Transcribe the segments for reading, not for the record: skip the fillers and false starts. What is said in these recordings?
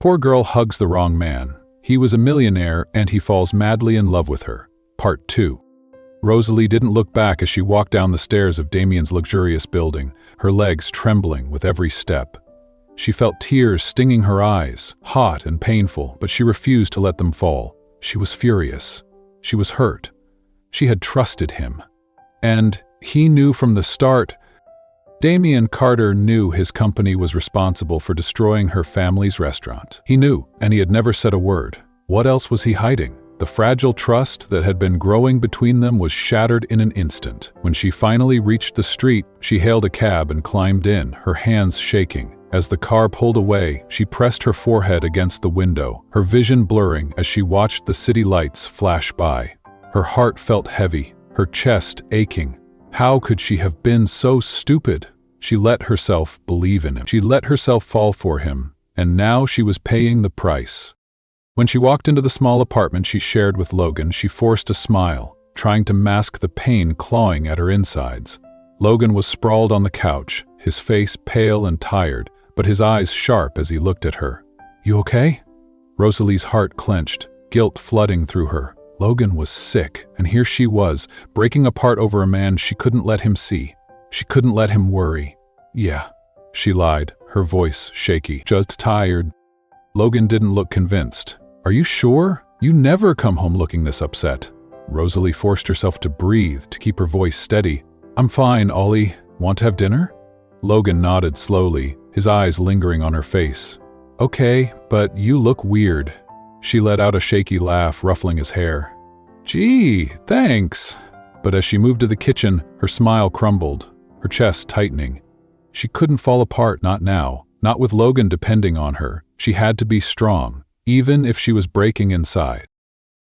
Poor girl hugs the wrong man. He was a millionaire and he falls madly in love with her. Part 2. Rosalie didn't look back as she walked down the stairs of Damien's luxurious building, her legs trembling with every step. She felt tears stinging her eyes, hot and painful, but she refused to let them fall. She was furious. She was hurt. She had trusted him. And he knew from the start. Damien Carter knew his company was responsible for destroying her family's restaurant. He knew, and he had never said a word. What else was he hiding? The fragile trust that had been growing between them was shattered in an instant. When she finally reached the street, she hailed a cab and climbed in, her hands shaking. As the car pulled away, she pressed her forehead against the window, her vision blurring as she watched the city lights flash by. Her heart felt heavy, her chest aching. How could she have been so stupid? She let herself believe in him. She let herself fall for him, and now she was paying the price. When she walked into the small apartment she shared with Logan, she forced a smile, trying to mask the pain clawing at her insides. Logan was sprawled on the couch, his face pale and tired, but his eyes sharp as he looked at her. "You okay?" Rosalie's heart clenched, guilt flooding through her. Logan was sick, and here she was, breaking apart over a man she couldn't let him see. She couldn't let him worry. "Yeah," she lied, her voice shaky. "Just tired." Logan didn't look convinced. "Are you sure? You never come home looking this upset." Rosalie forced herself to breathe, to keep her voice steady. "I'm fine, Ollie. Want to have dinner?" Logan nodded slowly, his eyes lingering on her face. "Okay, but you look weird." She let out a shaky laugh, ruffling his hair. "Gee, thanks." But as she moved to the kitchen, her smile crumbled, her chest tightening. She couldn't fall apart, not now, not with Logan depending on her. She had to be strong, even if she was breaking inside.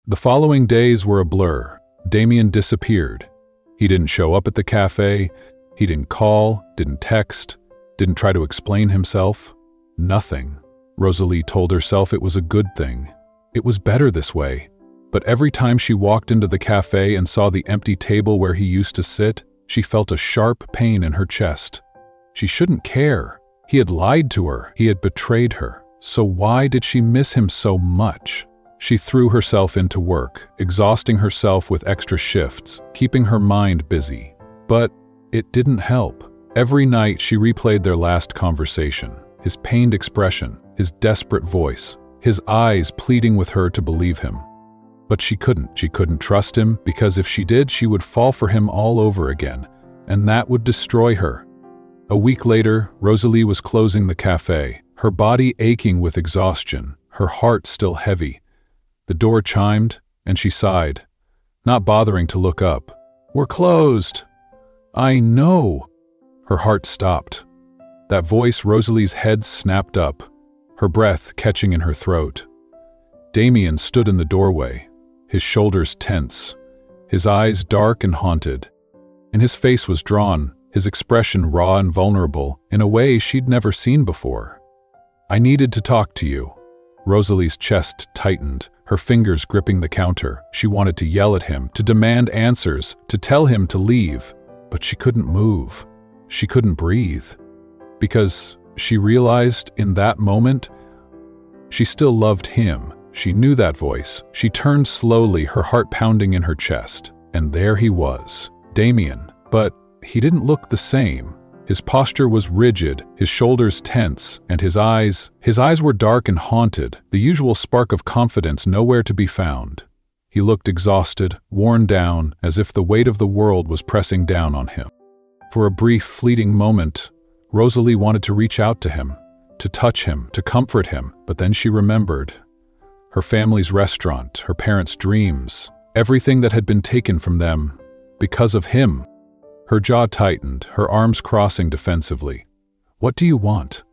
The following days were a blur. Damien disappeared. He didn't show up at the cafe. He didn't call, didn't text, didn't try to explain himself. Nothing. Rosalie told herself it was a good thing. It was better this way. But every time she walked into the cafe and saw the empty table where he used to sit, she felt a sharp pain in her chest. She shouldn't care. He had lied to her. He had betrayed her. So why did she miss him so much? She threw herself into work, exhausting herself with extra shifts, keeping her mind busy. But it didn't help. Every night she replayed their last conversation, his pained expression, his desperate voice, his eyes pleading with her to believe him. But she couldn't. She couldn't trust him, because if she did, she would fall for him all over again, and that would destroy her. A week later, Rosalie was closing the cafe, her body aching with exhaustion, her heart still heavy. The door chimed, and she sighed, not bothering to look up. "We're closed." "I know." Her heart stopped. That voice, Rosalie's head snapped up, her breath catching in her throat. Damien stood in the doorway, his shoulders tense, his eyes dark and haunted, and his face was drawn, his expression raw and vulnerable, in a way she'd never seen before. "I needed to talk to you." Rosalie's chest tightened, her fingers gripping the counter. She wanted to yell at him, to demand answers, to tell him to leave, but she couldn't move. She couldn't breathe. Because she realized in that moment, she still loved him. She knew that voice. She turned slowly, her heart pounding in her chest. And there he was, Damien. But he didn't look the same. His posture was rigid, his shoulders tense, and his eyes were dark and haunted, the usual spark of confidence nowhere to be found. He looked exhausted, worn down, as if the weight of the world was pressing down on him. For a brief, fleeting moment, Rosalie wanted to reach out to him, to touch him, to comfort him, but then she remembered. Her family's restaurant, her parents' dreams, everything that had been taken from them because of him. Her jaw tightened, her arms crossing defensively. "What do you want?"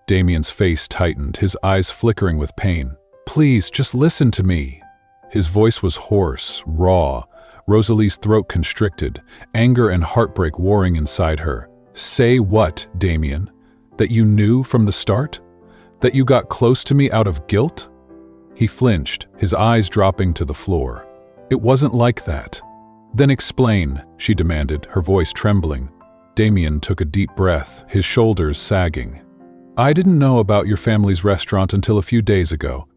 Damien's face tightened, his eyes flickering with pain. "Please, just listen to me." His voice was hoarse, raw, Rosalie's throat constricted, anger and heartbreak warring inside her. "Say what, Damien? That you knew from the start? That you got close to me out of guilt?" He flinched, his eyes dropping to the floor. "It wasn't like that." "Then explain," she demanded, her voice trembling. Damien took a deep breath, his shoulders sagging. I didn't know about your family's restaurant until a few days ago.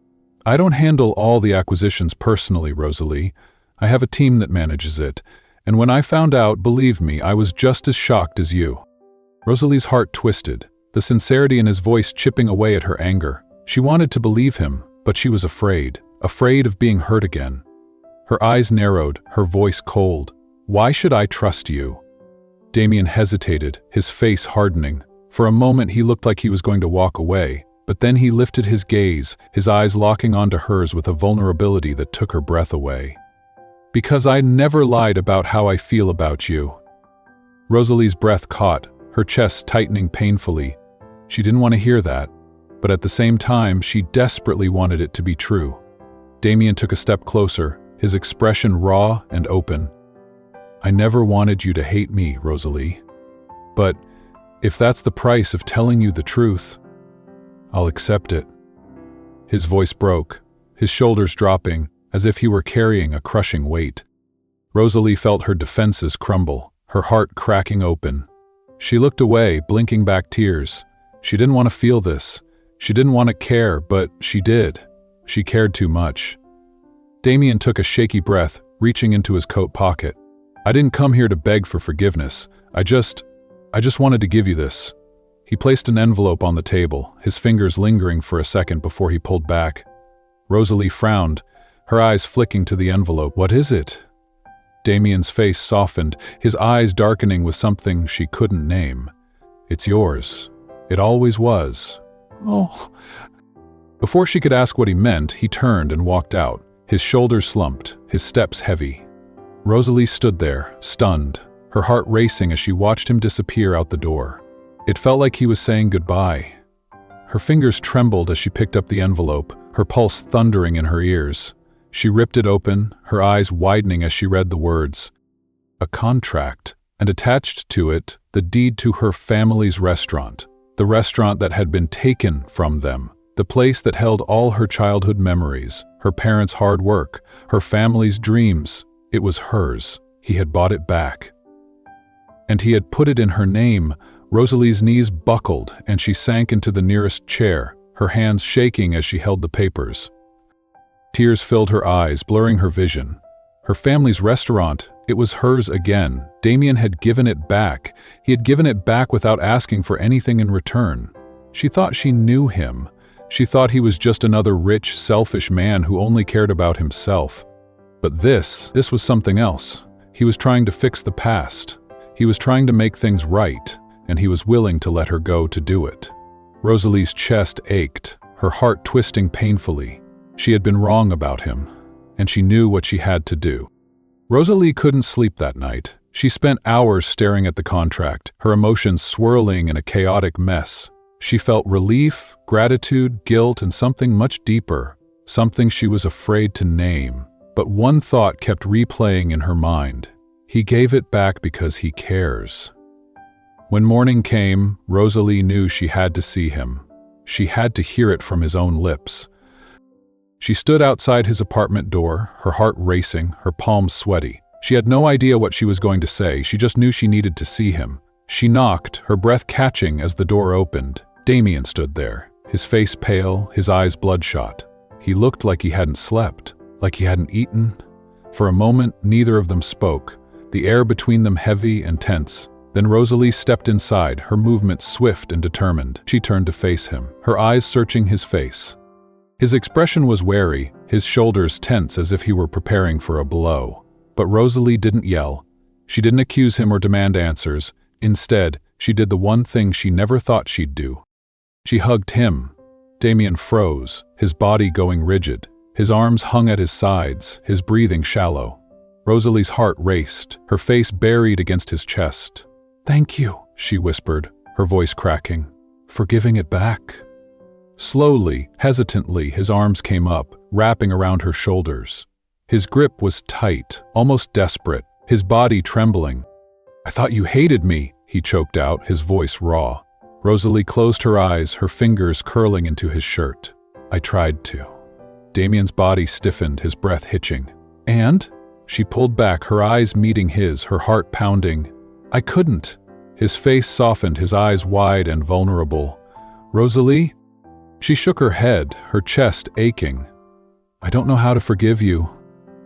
I don't handle all the acquisitions personally, Rosalie. I have a team that manages it, and when I found out, believe me, I was just as shocked as you." Rosalie's heart twisted, the sincerity in his voice chipping away at her anger. She wanted to believe him, but she was afraid of being hurt again. Her eyes narrowed, her voice cold. "Why should I trust you?" Damien hesitated, his face hardening. For a moment he looked like he was going to walk away, but then he lifted his gaze, his eyes locking onto hers with a vulnerability that took her breath away. "Because I never lied about how I feel about you." Rosalie's breath caught, her chest tightening painfully. She didn't want to hear that, but at the same time she desperately wanted it to be true. Damien took a step closer, his expression raw and open. "I never wanted you to hate me, Rosalie. But if that's the price of telling you the truth, I'll accept it." His voice broke, his shoulders dropping, as if he were carrying a crushing weight. Rosalie felt her defenses crumble, her heart cracking open. She looked away, blinking back tears. She didn't want to feel this. She didn't want to care, but she did. She cared too much. Damien took a shaky breath, reaching into his coat pocket. "I didn't come here to beg for forgiveness. I just wanted to give you this." He placed an envelope on the table, his fingers lingering for a second before he pulled back. Rosalie frowned, her eyes flicking to the envelope. "What is it?" Damien's face softened, his eyes darkening with something she couldn't name. "It's yours. It always was." "Oh." Before she could ask what he meant, he turned and walked out, his shoulders slumped, his steps heavy. Rosalie stood there, stunned, her heart racing as she watched him disappear out the door. It felt like he was saying goodbye. Her fingers trembled as she picked up the envelope, her pulse thundering in her ears. She ripped it open, her eyes widening as she read the words. A contract, and attached to it, the deed to her family's restaurant, the restaurant that had been taken from them, the place that held all her childhood memories, her parents' hard work, her family's dreams. It was hers. He had bought it back. And he had put it in her name. Rosalie's knees buckled, and she sank into the nearest chair, her hands shaking as she held the papers. Tears filled her eyes, blurring her vision. Her family's restaurant, it was hers again. Damien had given it back. He had given it back without asking for anything in return. She thought she knew him. She thought he was just another rich, selfish man who only cared about himself. But this was something else. He was trying to fix the past. He was trying to make things right, and he was willing to let her go to do it. Rosalie's chest ached, her heart twisting painfully. She had been wrong about him, and she knew what she had to do. Rosalie couldn't sleep that night. She spent hours staring at the contract, her emotions swirling in a chaotic mess. She felt relief, gratitude, guilt, and something much deeper, something she was afraid to name. But one thought kept replaying in her mind. He gave it back because he cares. When morning came, Rosalie knew she had to see him. She had to hear it from his own lips. She stood outside his apartment door, her heart racing, her palms sweaty. She had no idea what she was going to say, she just knew she needed to see him. She knocked, her breath catching as the door opened. Damien stood there, his face pale, his eyes bloodshot. He looked like he hadn't slept, like he hadn't eaten. For a moment, neither of them spoke, the air between them heavy and tense. Then Rosalie stepped inside, her movements swift and determined. She turned to face him, her eyes searching his face. His expression was wary, his shoulders tense as if he were preparing for a blow. But Rosalie didn't yell. She didn't accuse him or demand answers. Instead, she did the one thing she never thought she'd do. She hugged him. Damien froze, his body going rigid. His arms hung at his sides, his breathing shallow. Rosalie's heart raced, her face buried against his chest. "Thank you," she whispered, her voice cracking. "For giving it back." Slowly, hesitantly, his arms came up, wrapping around her shoulders. His grip was tight, almost desperate, his body trembling. "I thought you hated me," he choked out, his voice raw. Rosalie closed her eyes, her fingers curling into his shirt. "I tried to." Damien's body stiffened, his breath hitching. "And?" She pulled back, her eyes meeting his, her heart pounding. "I couldn't." His face softened, his eyes wide and vulnerable. "Rosalie?" She shook her head, her chest aching. "I don't know how to forgive you.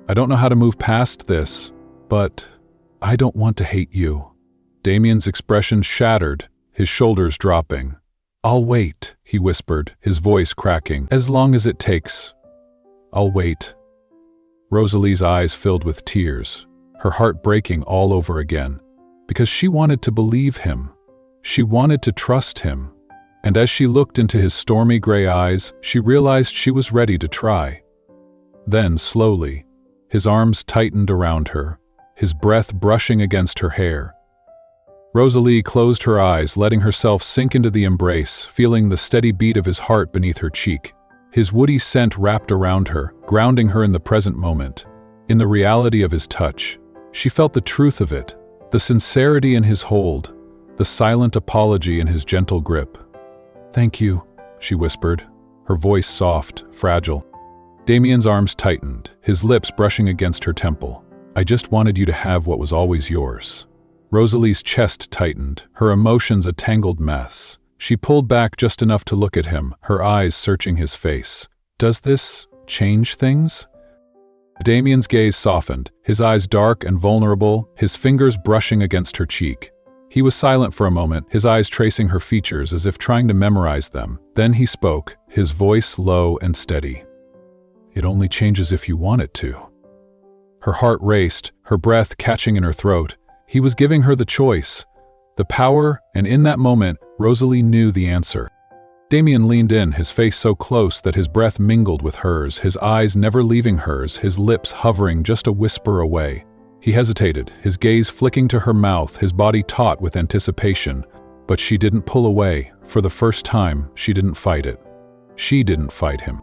I don't know how to move past this, but I don't want to hate you." Damien's expression shattered, his shoulders dropping. "I'll wait," he whispered, his voice cracking. "As long as it takes. I'll wait." Rosalie's eyes filled with tears, her heart breaking all over again, because she wanted to believe him. She wanted to trust him. And as she looked into his stormy gray eyes, she realized she was ready to try. Then, slowly, his arms tightened around her, his breath brushing against her hair. Rosalie closed her eyes, letting herself sink into the embrace, feeling the steady beat of his heart beneath her cheek. His woody scent wrapped around her, grounding her in the present moment. In the reality of his touch, she felt the truth of it, the sincerity in his hold, the silent apology in his gentle grip. "Thank you," she whispered, her voice soft, fragile. Damien's arms tightened, his lips brushing against her temple. "I just wanted you to have what was always yours." Rosalie's chest tightened, her emotions a tangled mess. She pulled back just enough to look at him, her eyes searching his face. "Does this change things?" Damien's gaze softened, his eyes dark and vulnerable, his fingers brushing against her cheek. He was silent for a moment, his eyes tracing her features as if trying to memorize them. Then he spoke, his voice low and steady. "It only changes if you want it to." Her heart raced, her breath catching in her throat. He was giving her the choice, the power, and in that moment, Rosalie knew the answer. Damien leaned in, his face so close that his breath mingled with hers, his eyes never leaving hers, his lips hovering just a whisper away. He hesitated, his gaze flicking to her mouth, his body taut with anticipation. But she didn't pull away. For the first time, she didn't fight it. She didn't fight him.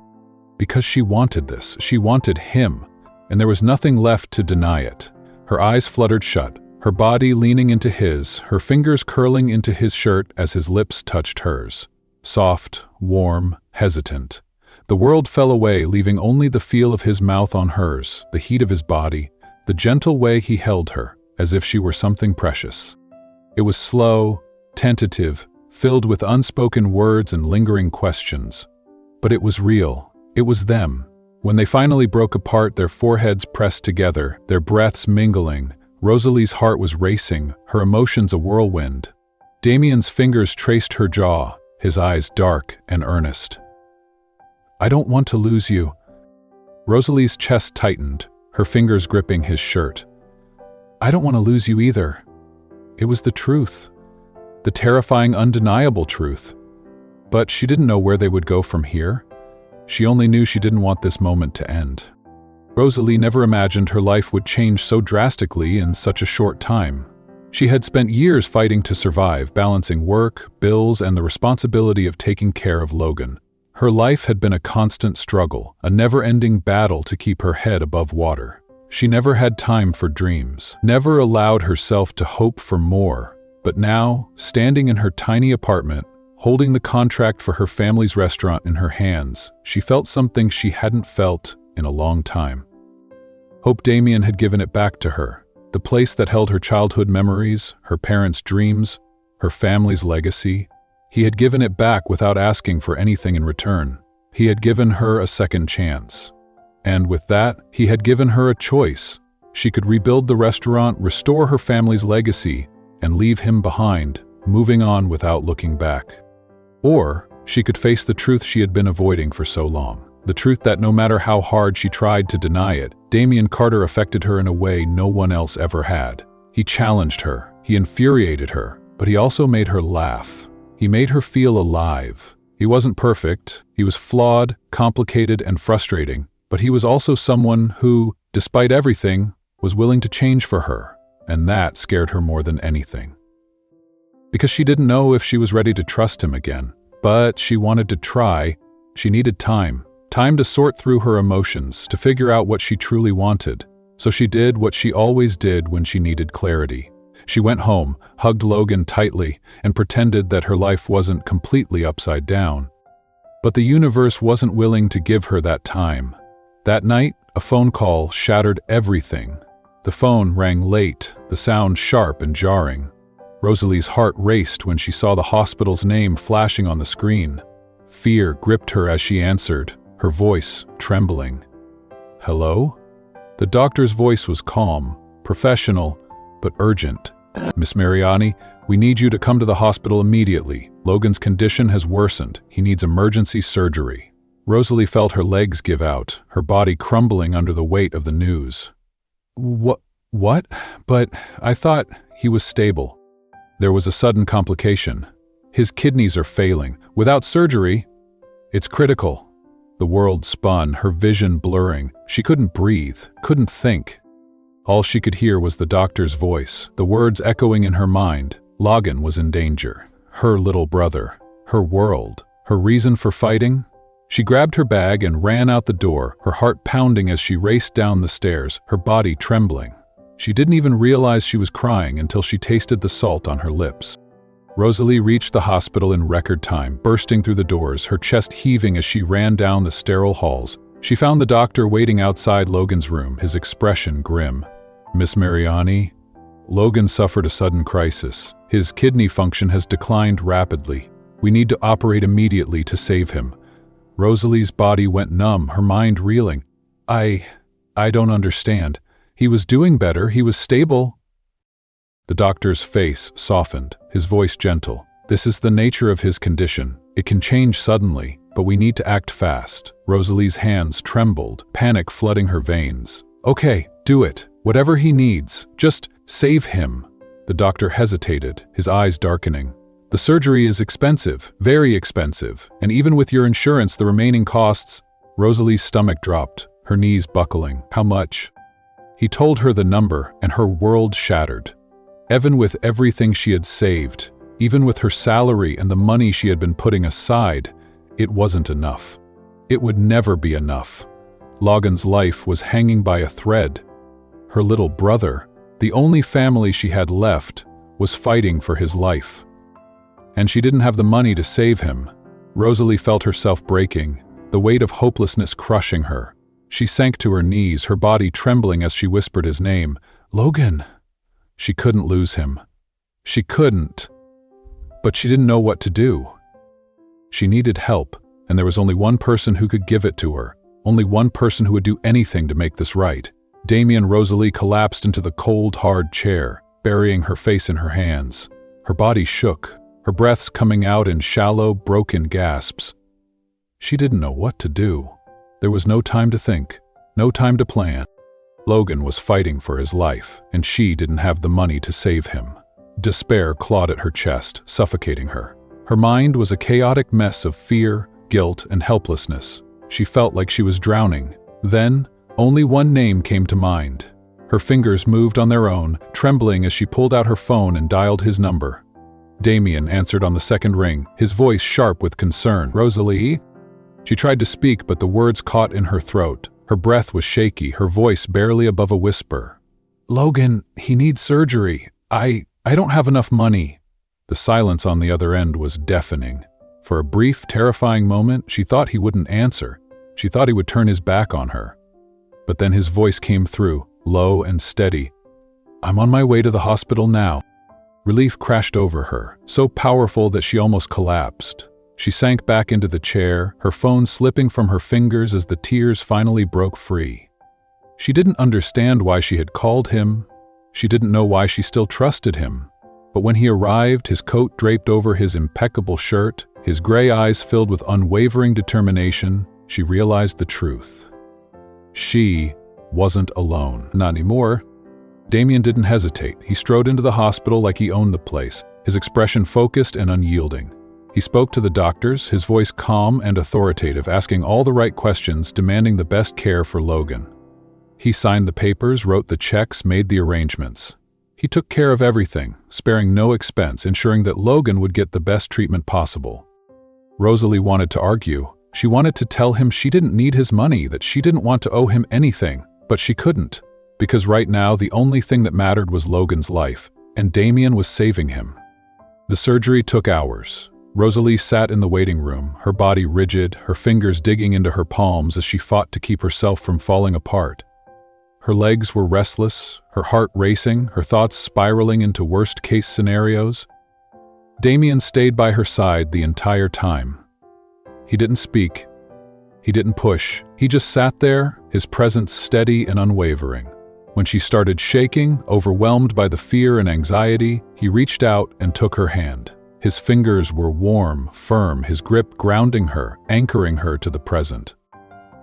Because she wanted this, she wanted him, and there was nothing left to deny it. Her eyes fluttered shut, her body leaning into his, her fingers curling into his shirt as his lips touched hers. Soft, warm, hesitant. The world fell away, leaving only the feel of his mouth on hers, the heat of his body, the gentle way he held her, as if she were something precious. It was slow, tentative, filled with unspoken words and lingering questions. But it was real. It was them. When they finally broke apart, their foreheads pressed together, their breaths mingling, Rosalie's heart was racing, her emotions a whirlwind. Damien's fingers traced her jaw, his eyes dark and earnest. "I don't want to lose you." Rosalie's chest tightened, her fingers gripping his shirt. "I don't want to lose you either." It was the truth. The terrifying, undeniable truth. But she didn't know where they would go from here. She only knew she didn't want this moment to end. Rosalie never imagined her life would change so drastically in such a short time. She had spent years fighting to survive, balancing work, bills, and the responsibility of taking care of Logan. Her life had been a constant struggle, a never-ending battle to keep her head above water. She never had time for dreams, never allowed herself to hope for more. But now, standing in her tiny apartment, holding the contract for her family's restaurant in her hands, she felt something she hadn't felt in a long time. Hope Damien had given it back to her, the place that held her childhood memories, her parents' dreams, her family's legacy. He had given it back without asking for anything in return. He had given her a second chance. And with that, he had given her a choice. She could rebuild the restaurant, restore her family's legacy, and leave him behind, moving on without looking back. Or she could face the truth she had been avoiding for so long. The truth that no matter how hard she tried to deny it, Damien Carter affected her in a way no one else ever had. He challenged her, he infuriated her, but he also made her laugh. He made her feel alive. He wasn't perfect, he was flawed, complicated, and frustrating, but he was also someone who, despite everything, was willing to change for her, and that scared her more than anything. Because she didn't know if she was ready to trust him again, but she wanted to try. She needed time to sort through her emotions, to figure out what she truly wanted. So she did what she always did when she needed clarity. She went home, hugged Logan tightly, and pretended that her life wasn't completely upside down. But the universe wasn't willing to give her that time. That night, a phone call shattered everything. The phone rang late, the sound sharp and jarring. Rosalie's heart raced when she saw the hospital's name flashing on the screen. Fear gripped her as she answered, her voice trembling. "Hello?" The doctor's voice was calm, professional, but urgent. "Miss Mariani, we need you to come to the hospital immediately. Logan's condition has worsened. He needs emergency surgery." Rosalie felt her legs give out, her body crumbling under the weight of the news. What? But I thought he was stable." There was a sudden complication. "His kidneys are failing. Without surgery, it's critical." The world spun, her vision blurring. She couldn't breathe, couldn't think. All she could hear was the doctor's voice, the words echoing in her mind. Logan was in danger. Her little brother. Her world. Her reason for fighting? She grabbed her bag and ran out the door, her heart pounding as she raced down the stairs, her body trembling. She didn't even realize she was crying until she tasted the salt on her lips. Rosalie reached the hospital in record time, bursting through the doors, her chest heaving as she ran down the sterile halls. She found the doctor waiting outside Logan's room, his expression grim. "Miss Mariani?" "Logan suffered a sudden crisis. His kidney function has declined rapidly. We need to operate immediately to save him." Rosalie's body went numb, her mind reeling. I don't understand. He was doing better, he was stable." The doctor's face softened, his voice gentle. "This is the nature of his condition. It can change suddenly, but we need to act fast." Rosalie's hands trembled, panic flooding her veins. "Okay, do it. Whatever he needs. Just save him." The doctor hesitated, his eyes darkening. "The surgery is expensive, very expensive, and even with your insurance, the remaining costs..." Rosalie's stomach dropped, her knees buckling. "How much?" He told her the number, and her world shattered. Even with everything she had saved, even with her salary and the money she had been putting aside, it wasn't enough. It would never be enough. Logan's life was hanging by a thread. Her little brother, the only family she had left, was fighting for his life. And she didn't have the money to save him. Rosalie felt herself breaking, the weight of hopelessness crushing her. She sank to her knees, her body trembling as she whispered his name. "Logan!" She couldn't lose him. She couldn't. But she didn't know what to do. She needed help, and there was only one person who could give it to her. Only one person who would do anything to make this right. Damien. Rosalie collapsed into the cold, hard chair, burying her face in her hands. Her body shook, her breaths coming out in shallow, broken gasps. She didn't know what to do. There was no time to think, no time to plan. Logan was fighting for his life, and she didn't have the money to save him. Despair clawed at her chest, suffocating her. Her mind was a chaotic mess of fear, guilt, and helplessness. She felt like she was drowning. Then, only one name came to mind. Her fingers moved on their own, trembling as she pulled out her phone and dialed his number. Damien answered on the second ring, his voice sharp with concern. "Rosalie?" She tried to speak, but the words caught in her throat. Her breath was shaky, her voice barely above a whisper. "Logan, he needs surgery. I don't have enough money." The silence on the other end was deafening. For a brief, terrifying moment, she thought he wouldn't answer. She thought he would turn his back on her. But then his voice came through, low and steady. "I'm on my way to the hospital now." Relief crashed over her, so powerful that she almost collapsed. She sank back into the chair, her phone slipping from her fingers as the tears finally broke free. She didn't understand why she had called him. She didn't know why she still trusted him. But when he arrived, his coat draped over his impeccable shirt, his gray eyes filled with unwavering determination, she realized the truth. She wasn't alone. Not anymore. Damien didn't hesitate. He strode into the hospital like he owned the place, his expression focused and unyielding. He spoke to the doctors, his voice calm and authoritative, asking all the right questions, demanding the best care for Logan. He signed the papers, wrote the checks, made the arrangements. He took care of everything, sparing no expense, ensuring that Logan would get the best treatment possible. Rosalie wanted to argue. She wanted to tell him she didn't need his money, that she didn't want to owe him anything, but she couldn't, because right now the only thing that mattered was Logan's life, and Damien was saving him. The surgery took hours. Rosalie sat in the waiting room, her body rigid, her fingers digging into her palms as she fought to keep herself from falling apart. Her legs were restless, her heart racing, her thoughts spiraling into worst-case scenarios. Damien stayed by her side the entire time. He didn't speak. He didn't push. He just sat there, his presence steady and unwavering. When she started shaking, overwhelmed by the fear and anxiety, he reached out and took her hand. His fingers were warm, firm, his grip grounding her, anchoring her to the present.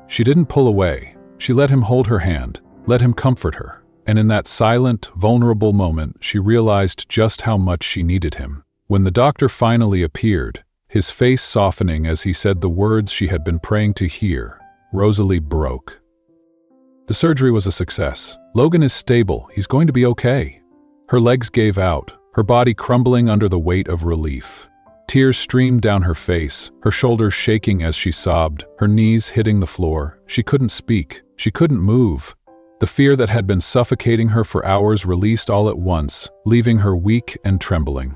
She didn't pull away. She let him hold her hand, let him comfort her. And in that silent, vulnerable moment, she realized just how much she needed him. When the doctor finally appeared, his face softening as he said the words she had been praying to hear, Rosalie broke. The surgery was a success. Logan is stable. He's going to be okay. Her legs gave out, her body crumbling under the weight of relief. Tears streamed down her face, her shoulders shaking as she sobbed, her knees hitting the floor. She couldn't speak. She couldn't move. The fear that had been suffocating her for hours released all at once, leaving her weak and trembling.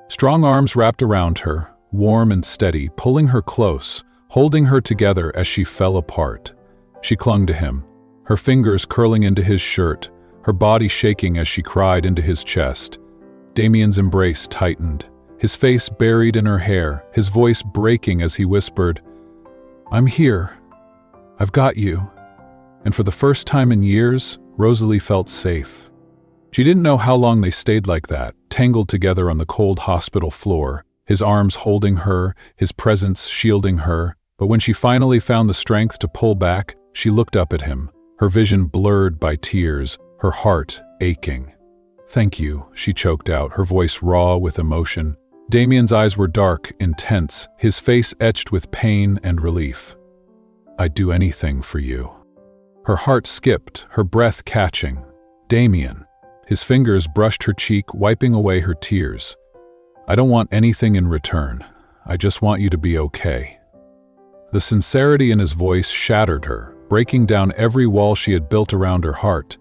Strong arms wrapped around her, warm and steady, pulling her close, holding her together as she fell apart. She clung to him, her fingers curling into his shirt, her body shaking as she cried into his chest. Damien's embrace tightened, his face buried in her hair, his voice breaking as he whispered, "I'm here. I've got you." And for the first time in years, Rosalie felt safe. She didn't know how long they stayed like that, tangled together on the cold hospital floor, his arms holding her, his presence shielding her. But when she finally found the strength to pull back, she looked up at him, her vision blurred by tears, her heart aching. "Thank you," she choked out, her voice raw with emotion. Damien's eyes were dark, intense, his face etched with pain and relief. "I'd do anything for you." Her heart skipped, her breath catching. "Damien." His fingers brushed her cheek, wiping away her tears. "I don't want anything in return. I just want you to be okay." The sincerity in his voice shattered her, breaking down every wall she had built around her heart.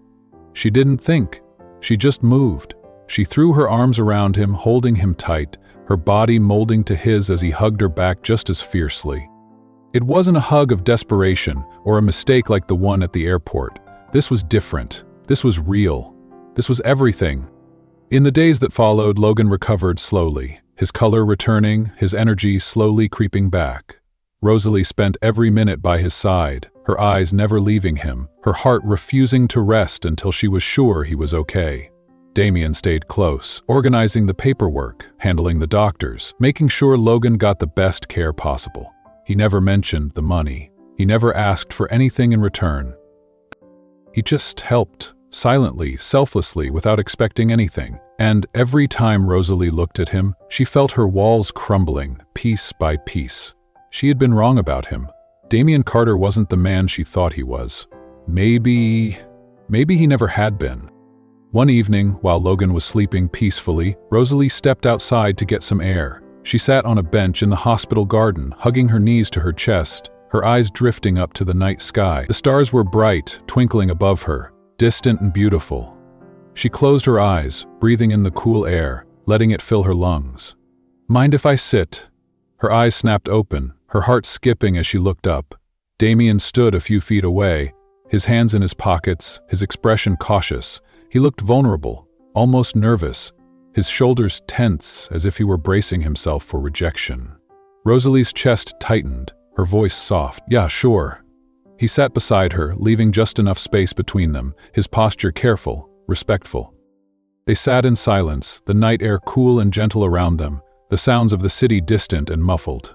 She didn't think. She just moved. She threw her arms around him, holding him tight, her body molding to his as he hugged her back just as fiercely. It wasn't a hug of desperation or a mistake like the one at the airport. This was different. This was real. This was everything. In the days that followed, Logan recovered slowly, his color returning, his energy slowly creeping back. Rosalie spent every minute by his side, her eyes never leaving him, her heart refusing to rest until she was sure he was okay. Damien stayed close, organizing the paperwork, handling the doctors, making sure Logan got the best care possible. He never mentioned the money. He never asked for anything in return. He just helped, silently, selflessly, without expecting anything. And every time Rosalie looked at him, she felt her walls crumbling, piece by piece. She had been wrong about him. Damien Carter wasn't the man she thought he was. Maybe he never had been. One evening, while Logan was sleeping peacefully, Rosalie stepped outside to get some air. She sat on a bench in the hospital garden, hugging her knees to her chest, her eyes drifting up to the night sky. The stars were bright, twinkling above her, distant and beautiful. She closed her eyes, breathing in the cool air, letting it fill her lungs. "Mind if I sit?" Her eyes snapped open, her heart skipping as she looked up. Damien stood a few feet away, his hands in his pockets, his expression cautious. He looked vulnerable, almost nervous, his shoulders tense as if he were bracing himself for rejection. Rosalie's chest tightened, her voice soft. "Yeah, sure." He sat beside her, leaving just enough space between them, his posture careful, respectful. They sat in silence, the night air cool and gentle around them, the sounds of the city distant and muffled.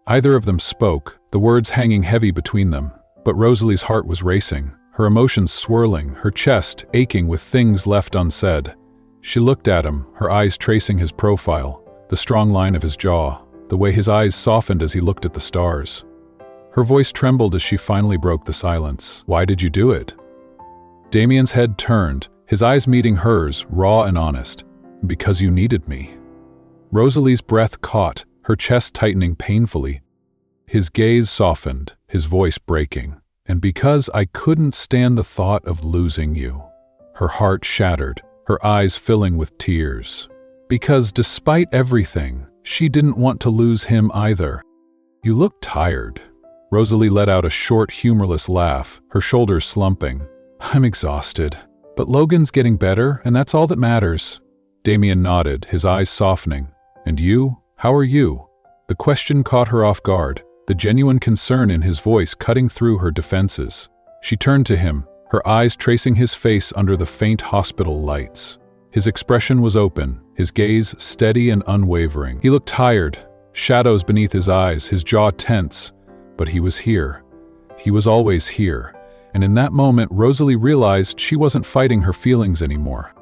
Either of them spoke, the words hanging heavy between them, but Rosalie's heart was racing, her emotions swirling, her chest aching with things left unsaid. She looked at him, her eyes tracing his profile, the strong line of his jaw, the way his eyes softened as he looked at the stars. Her voice trembled as she finally broke the silence. "Why did you do it?" Damien's head turned, his eyes meeting hers, raw and honest. "Because you needed me." Rosalie's breath caught, her chest tightening painfully. His gaze softened, his voice breaking. "And because I couldn't stand the thought of losing you." Her heart shattered, her eyes filling with tears. Because despite everything, she didn't want to lose him either. "You look tired." Rosalie let out a short, humorless laugh, her shoulders slumping. I'm exhausted. But Logan's getting better, and that's all that matters. Damien nodded, his eyes softening. And you? How are you? The question caught her off guard, the genuine concern in his voice cutting through her defenses. She turned to him, her eyes tracing his face under the faint hospital lights. His expression was open, his gaze steady and unwavering. He looked tired, shadows beneath his eyes, his jaw tense. But he was here. He was always here. And in that moment, Rosalie realized she wasn't fighting her feelings anymore.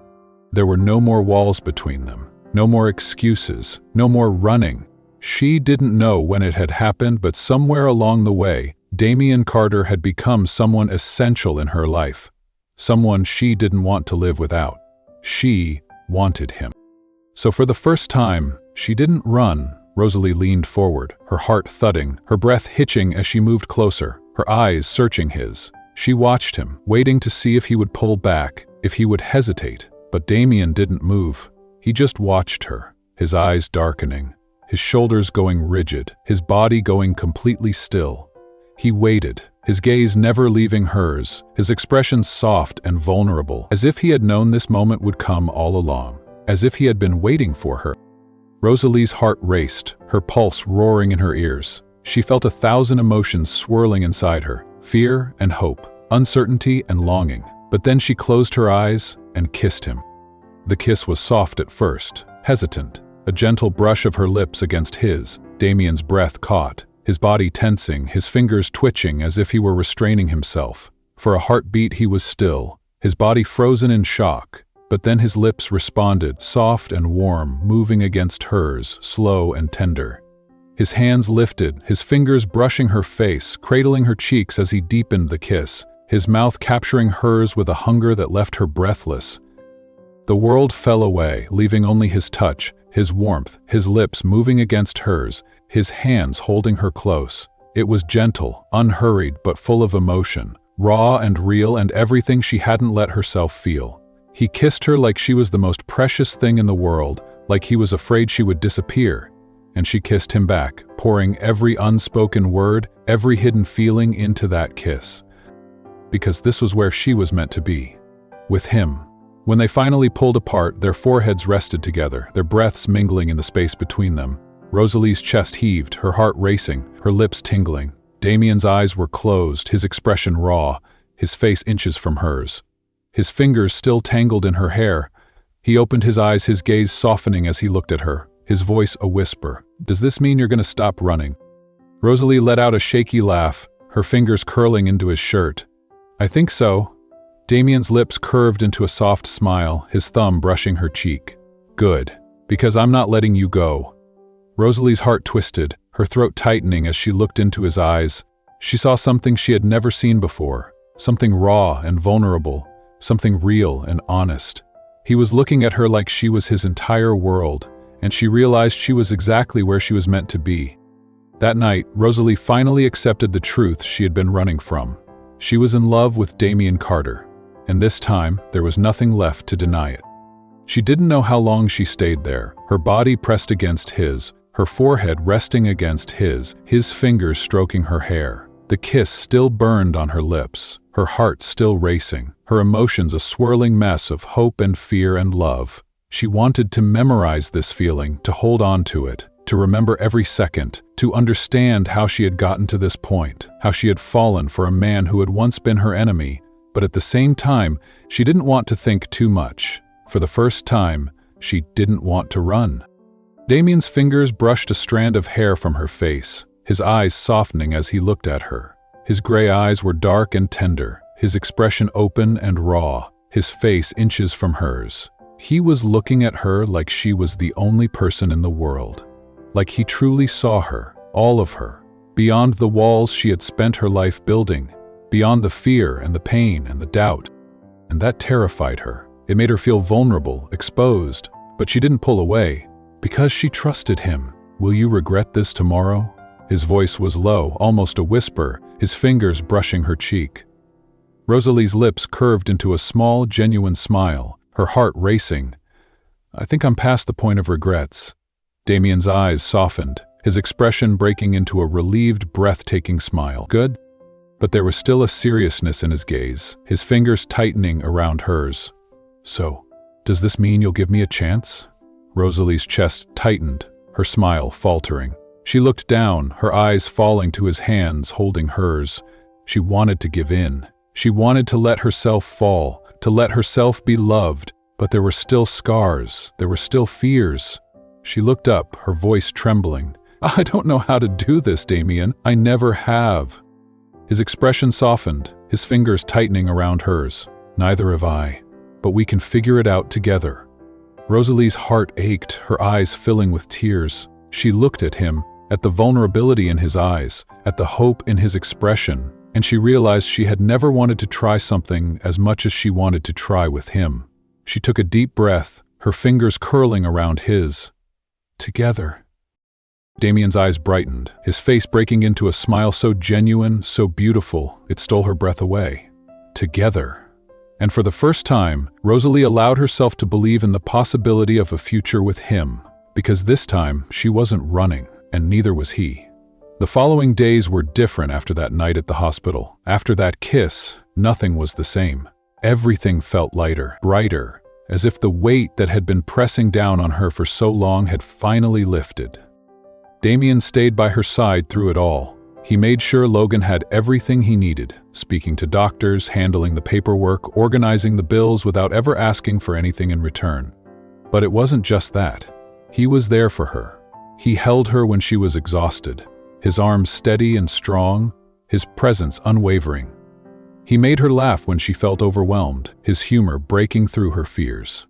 There were no more walls between them, no more excuses, no more running. She didn't know when it had happened, but somewhere along the way, Damien Carter had become someone essential in her life, someone she didn't want to live without. She wanted him. So for the first time, she didn't run. Rosalie leaned forward, her heart thudding, her breath hitching as she moved closer, her eyes searching his. She watched him, waiting to see if he would pull back, if he would hesitate. But Damien didn't move. He just watched her, his eyes darkening, his shoulders going rigid, his body going completely still. He waited, his gaze never leaving hers, his expression soft and vulnerable, as if he had known this moment would come all along, as if he had been waiting for her. Rosalie's heart raced, her pulse roaring in her ears. She felt 1,000 emotions swirling inside her, fear and hope, uncertainty and longing. But then she closed her eyes and kissed him. The kiss was soft at first, hesitant, a gentle brush of her lips against his. Damien's breath caught, his body tensing, his fingers twitching as if he were restraining himself. For a heartbeat he was still, his body frozen in shock. But then his lips responded, soft and warm, moving against hers, slow and tender. His hands lifted, his fingers brushing her face, cradling her cheeks as he deepened the kiss, his mouth capturing hers with a hunger that left her breathless. The world fell away, leaving only his touch, his warmth, his lips moving against hers, his hands holding her close. It was gentle, unhurried, but full of emotion, raw and real, and everything she hadn't let herself feel. He kissed her like she was the most precious thing in the world, like he was afraid she would disappear. And she kissed him back, pouring every unspoken word, every hidden feeling into that kiss. Because this was where she was meant to be, with him. When they finally pulled apart, their foreheads rested together, their breaths mingling in the space between them. Rosalie's chest heaved, her heart racing, her lips tingling. Damien's eyes were closed, his expression raw, his face inches from hers. His fingers still tangled in her hair. He opened his eyes, his gaze softening as he looked at her, his voice a whisper. "Does this mean you're going to stop running?" Rosalie let out a shaky laugh, her fingers curling into his shirt. "I think so." Damien's lips curved into a soft smile, his thumb brushing her cheek. "Good, because I'm not letting you go." Rosalie's heart twisted, her throat tightening as she looked into his eyes. She saw something she had never seen before, something raw and vulnerable, something real and honest. He was looking at her like she was his entire world, and she realized she was exactly where she was meant to be. That night, Rosalie finally accepted the truth she had been running from. She was in love with Damien Carter, and this time there was nothing left to deny it. She didn't know how long she stayed there, her body pressed against his, her forehead resting against his fingers stroking her hair. The kiss still burned on her lips, her heart still racing, her emotions a swirling mess of hope and fear and love. She wanted to memorize this feeling, to hold on to it, to remember every second, to understand how she had gotten to this point, how she had fallen for a man who had once been her enemy. But at the same time, she didn't want to think too much. For the first time, she didn't want to run. Damien's fingers brushed a strand of hair from her face, his eyes softening as he looked at her. His gray eyes were dark and tender, his expression open and raw, his face inches from hers. He was looking at her like she was the only person in the world. Like he truly saw her, all of her, beyond the walls she had spent her life building, beyond the fear and the pain and the doubt. And that terrified her. It made her feel vulnerable, exposed, but she didn't pull away, because she trusted him. "Will you regret this tomorrow?" His voice was low, almost a whisper, his fingers brushing her cheek. Rosalie's lips curved into a small, genuine smile, her heart racing. "I think I'm past the point of regrets." Damien's eyes softened, his expression breaking into a relieved, breathtaking smile. "Good. but there was still a seriousness in his gaze, his fingers tightening around hers. "So, does this mean you'll give me a chance?" Rosalie's chest tightened, her smile faltering. She looked down, her eyes falling to his hands holding hers. She wanted to give in. She wanted to let herself fall, to let herself be loved, but there were still scars, there were still fears. She looked up, her voice trembling. "I don't know how to do this, Damien. I never have." His expression softened, his fingers tightening around hers. "Neither have I, but we can figure it out together." Rosalie's heart ached, her eyes filling with tears. She looked at him, at the vulnerability in his eyes, at the hope in his expression, and she realized she had never wanted to try something as much as she wanted to try with him. She took a deep breath, her fingers curling around his. "Together." Damien's eyes brightened, his face breaking into a smile so genuine, so beautiful, it stole her breath away. Together. And for the first time, Rosalie allowed herself to believe in the possibility of a future with him, because this time she wasn't running, and neither was he. The following days were different after that night at the hospital. After that kiss, nothing was the same. Everything felt lighter, brighter, as if the weight that had been pressing down on her for so long had finally lifted. Damien stayed by her side through it all. He made sure Logan had everything he needed, speaking to doctors, handling the paperwork, organizing the bills without ever asking for anything in return. But it wasn't just that. He was there for her. He held her when she was exhausted, his arms steady and strong, his presence unwavering. He made her laugh when she felt overwhelmed, his humor breaking through her fears.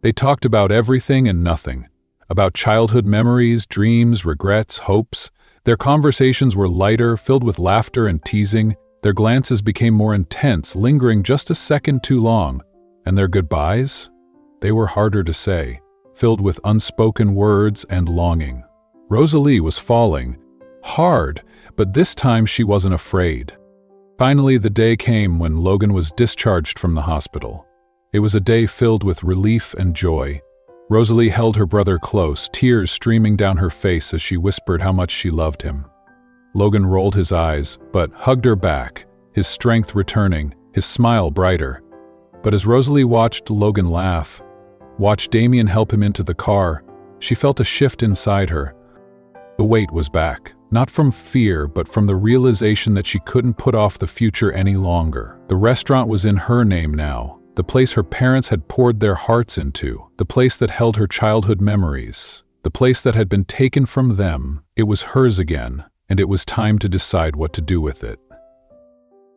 They talked about everything and nothing, about childhood memories, dreams, regrets, hopes. Their conversations were lighter, filled with laughter and teasing. Their glances became more intense, lingering just a second too long. And their goodbyes? They were harder to say, filled with unspoken words and longing. Rosalie was falling, hard, but this time she wasn't afraid. Finally, the day came when Logan was discharged from the hospital. It was a day filled with relief and joy. Rosalie held her brother close, tears streaming down her face as she whispered how much she loved him. Logan rolled his eyes, but hugged her back, his strength returning, his smile brighter. But as Rosalie watched Logan laugh, watched Damien help him into the car, she felt a shift inside her. The weight was back, not from fear, but from the realization that she couldn't put off the future any longer. The restaurant was in her name now. The place her parents had poured their hearts into, the place that held her childhood memories, the place that had been taken from them. It was hers again, and it was time to decide what to do with it.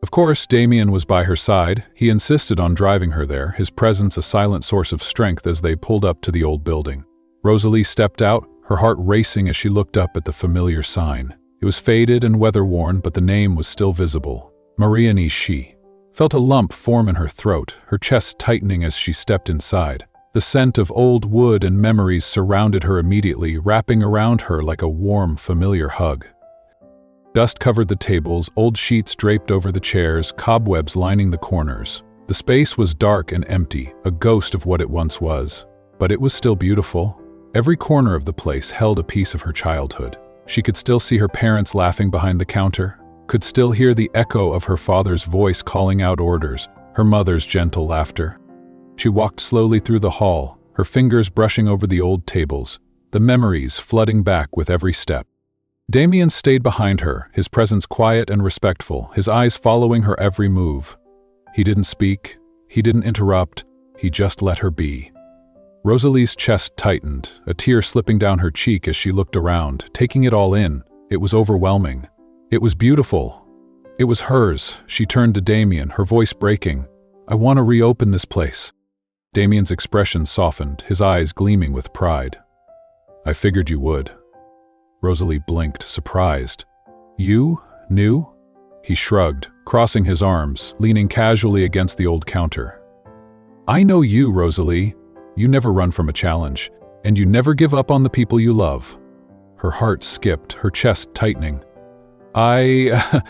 Of course, Damien was by her side. He insisted on driving her there, his presence a silent source of strength as they pulled up to the old building. Rosalie stepped out, her heart racing as she looked up at the familiar sign. It was faded and weather-worn, but the name was still visible. Maria Nishi. Felt a lump form in her throat, her chest tightening as she stepped inside. The scent of old wood and memories surrounded her immediately, wrapping around her like a warm, familiar hug. Dust covered the tables, old sheets draped over the chairs, cobwebs lining the corners. The space was dark and empty, a ghost of what it once was. But it was still beautiful. Every corner of the place held a piece of her childhood. She could still see her parents laughing behind the counter, could still hear the echo of her father's voice calling out orders, her mother's gentle laughter. She walked slowly through the hall, her fingers brushing over the old tables, the memories flooding back with every step. Damien stayed behind her, his presence quiet and respectful, his eyes following her every move. He didn't speak, he didn't interrupt, he just let her be. Rosalie's chest tightened, a tear slipping down her cheek as she looked around, taking it all in. It was overwhelming. It was beautiful. It was hers. She turned to Damien, her voice breaking. "I want to reopen this place." Damien's expression softened, his eyes gleaming with pride. "I figured you would." Rosalie blinked, surprised. "You knew?" He shrugged, crossing his arms, leaning casually against the old counter. "I know you, Rosalie. You never run from a challenge, and you never give up on the people you love." Her heart skipped, her chest tightening. I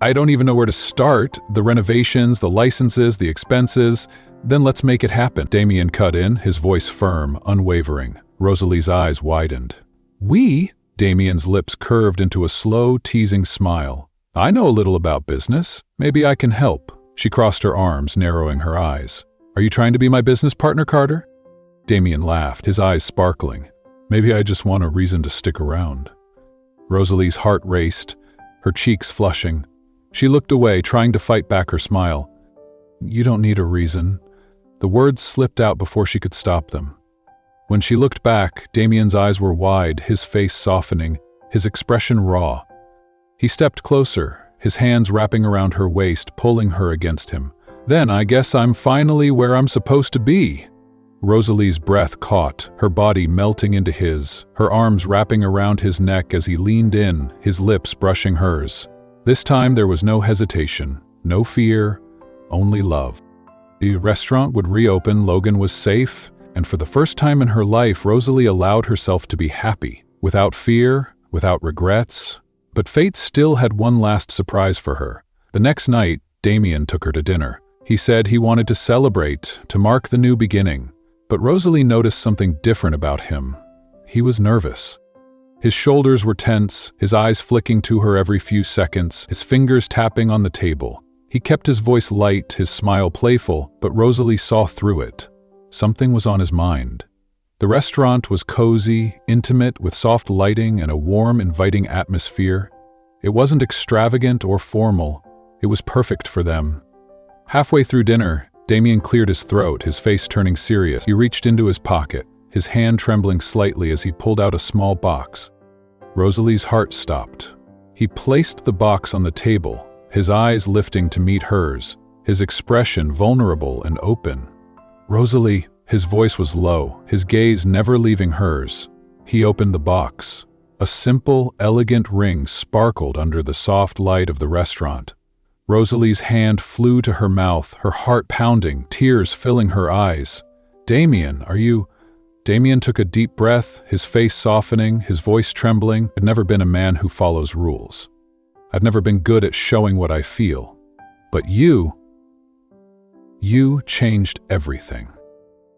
don't even know where to start. The renovations, the licenses, the expenses. Then let's make it happen." Damien cut in, his voice firm, unwavering. Rosalie's eyes widened. "We?" Damien's lips curved into a slow, teasing smile. I know a little about business. Maybe I can help. She crossed her arms, narrowing her eyes. Are you trying to be my business partner, Carter? Damien laughed, his eyes sparkling. Maybe I just want a reason to stick around. Rosalie's heart raced, her cheeks flushing. She looked away, trying to fight back her smile. You don't need a reason. The words slipped out before she could stop them. When she looked back, Damien's eyes were wide, his face softening, his expression raw. He stepped closer, his hands wrapping around her waist, pulling her against him. Then I guess I'm finally where I'm supposed to be. Rosalie's breath caught, her body melting into his, her arms wrapping around his neck as he leaned in, his lips brushing hers. This time there was no hesitation, no fear, only love. The restaurant would reopen, Logan was safe, and for the first time in her life, Rosalie allowed herself to be happy, without fear, without regrets. But fate still had one last surprise for her. The next night, Damien took her to dinner. He said he wanted to celebrate, to mark the new beginning. But Rosalie noticed something different about him. He was nervous. His shoulders were tense, his eyes flicking to her every few seconds, his fingers tapping on the table. He kept his voice light, his smile playful, but Rosalie saw through it. Something was on his mind. The restaurant was cozy, intimate, with soft lighting and a warm, inviting atmosphere. It wasn't extravagant or formal. It was perfect for them. Halfway through dinner, Damien cleared his throat, his face turning serious. He reached into his pocket, his hand trembling slightly as he pulled out a small box. Rosalie's heart stopped. He placed the box on the table, his eyes lifting to meet hers, his expression vulnerable and open. Rosalie, his voice was low, his gaze never leaving hers. He opened the box. A simple, elegant ring sparkled under the soft light of the restaurant. Rosalie's hand flew to her mouth, her heart pounding, tears filling her eyes. Damien, are you... Damien took a deep breath, his face softening, his voice trembling. I'd never been a man who follows rules. I'd never been good at showing what I feel. But you changed everything.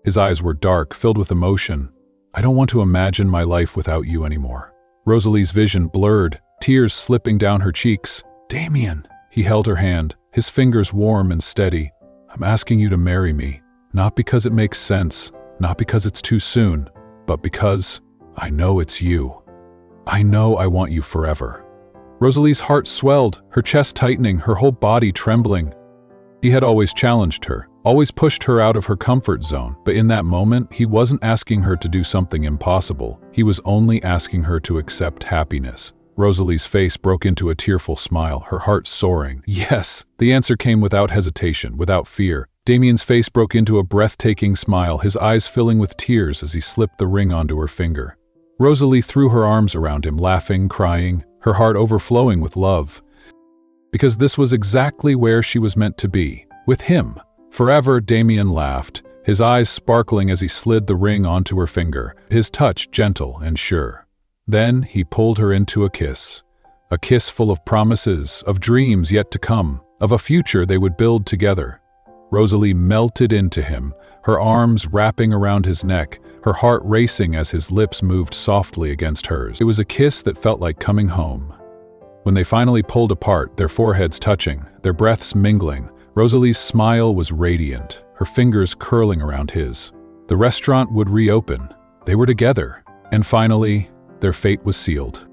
His eyes were dark, filled with emotion. I don't want to imagine my life without you anymore. Rosalie's vision blurred, tears slipping down her cheeks. Damien! He held her hand, his fingers warm and steady. I'm asking you to marry me, not because it makes sense, not because it's too soon, but because I know it's you. I know I want you forever. Rosalie's heart swelled, her chest tightening, her whole body trembling. He had always challenged her, always pushed her out of her comfort zone, but in that moment, he wasn't asking her to do something impossible. He was only asking her to accept happiness. Rosalie's face broke into a tearful smile, her heart soaring. Yes, the answer came without hesitation, without fear. Damien's face broke into a breathtaking smile, his eyes filling with tears as he slipped the ring onto her finger. Rosalie threw her arms around him, laughing, crying, her heart overflowing with love. Because this was exactly where she was meant to be, with him. Forever, Damien laughed, his eyes sparkling as he slid the ring onto her finger, his touch gentle and sure. Then he pulled her into a kiss full of promises, of dreams yet to come, of a future they would build together. Rosalie melted into him, her arms wrapping around his neck, her heart racing as his lips moved softly against hers. It was a kiss that felt like coming home. When they finally pulled apart, their foreheads touching, their breaths mingling, Rosalie's smile was radiant, her fingers curling around his. The restaurant would reopen. They were together. And finally, their fate was sealed.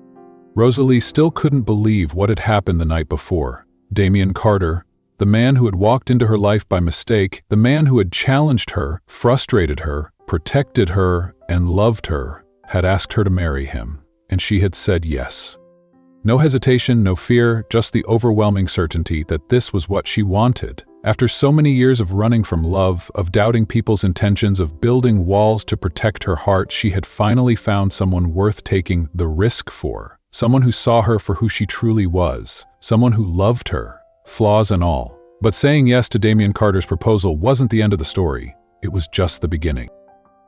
Rosalie still couldn't believe what had happened the night before. Damien Carter, the man who had walked into her life by mistake, the man who had challenged her, frustrated her, protected her, and loved her, had asked her to marry him, and she had said yes. No hesitation, no fear, just the overwhelming certainty that this was what she wanted. After so many years of running from love, of doubting people's intentions, of building walls to protect her heart, she had finally found someone worth taking the risk for. Someone who saw her for who she truly was. Someone who loved her, flaws and all. But saying yes to Damien Carter's proposal wasn't the end of the story. It was just the beginning.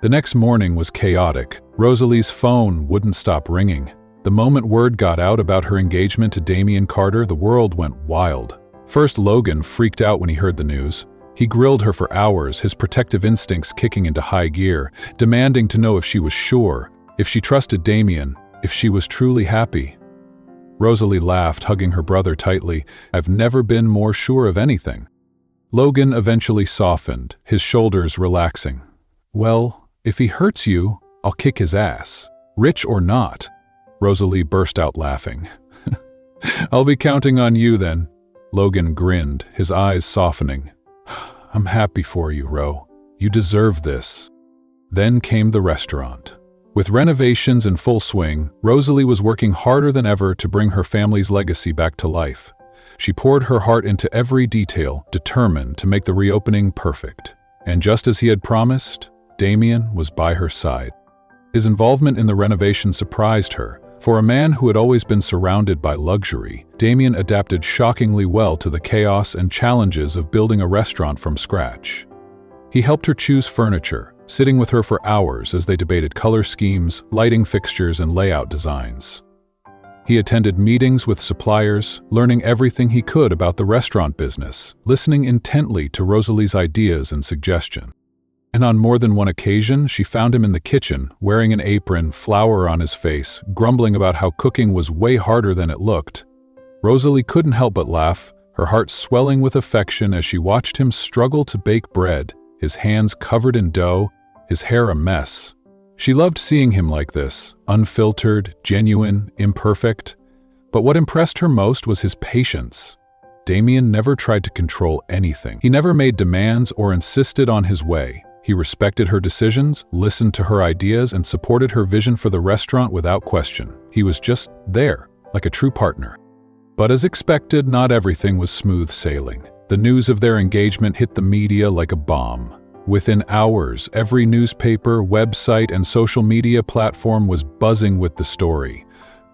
The next morning was chaotic. Rosalie's phone wouldn't stop ringing. The moment word got out about her engagement to Damien Carter, the world went wild. First, Logan freaked out when he heard the news. He grilled her for hours, his protective instincts kicking into high gear, demanding to know if she was sure, if she trusted Damien, if she was truly happy. Rosalie laughed, hugging her brother tightly. "I've never been more sure of anything." Logan eventually softened, his shoulders relaxing. "Well, if he hurts you, I'll kick his ass. Rich or not." Rosalie burst out laughing. "I'll be counting on you then." Logan grinned, his eyes softening. "I'm happy for you, Ro. You deserve this." Then came the restaurant. With renovations in full swing, Rosalie was working harder than ever to bring her family's legacy back to life. She poured her heart into every detail, determined to make the reopening perfect. And just as he had promised, Damien was by her side. His involvement in the renovation surprised her. For a man who had always been surrounded by luxury, Damien adapted shockingly well to the chaos and challenges of building a restaurant from scratch. He helped her choose furniture, sitting with her for hours as they debated color schemes, lighting fixtures, and layout designs. He attended meetings with suppliers, learning everything he could about the restaurant business, listening intently to Rosalie's ideas and suggestions. And on more than one occasion, she found him in the kitchen, wearing an apron, flour on his face, grumbling about how cooking was way harder than it looked. Rosalie couldn't help but laugh, her heart swelling with affection as she watched him struggle to bake bread, his hands covered in dough, his hair a mess. She loved seeing him like this, unfiltered, genuine, imperfect. But what impressed her most was his patience. Damien never tried to control anything. He never made demands or insisted on his way. He respected her decisions, listened to her ideas, and supported her vision for the restaurant without question. He was just there, like a true partner. But as expected, not everything was smooth sailing. The news of their engagement hit the media like a bomb. Within hours, every newspaper, website, and social media platform was buzzing with the story.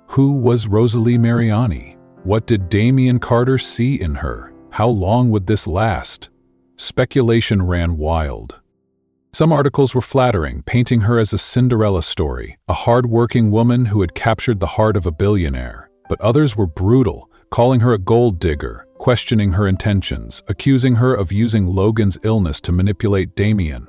Who was Rosalie Mariani? What did Damien Carter see in her? How long would this last? Speculation ran wild. Some articles were flattering, painting her as a Cinderella story, a hard-working woman who had captured the heart of a billionaire. But others were brutal, calling her a gold digger, questioning her intentions, accusing her of using Logan's illness to manipulate Damien.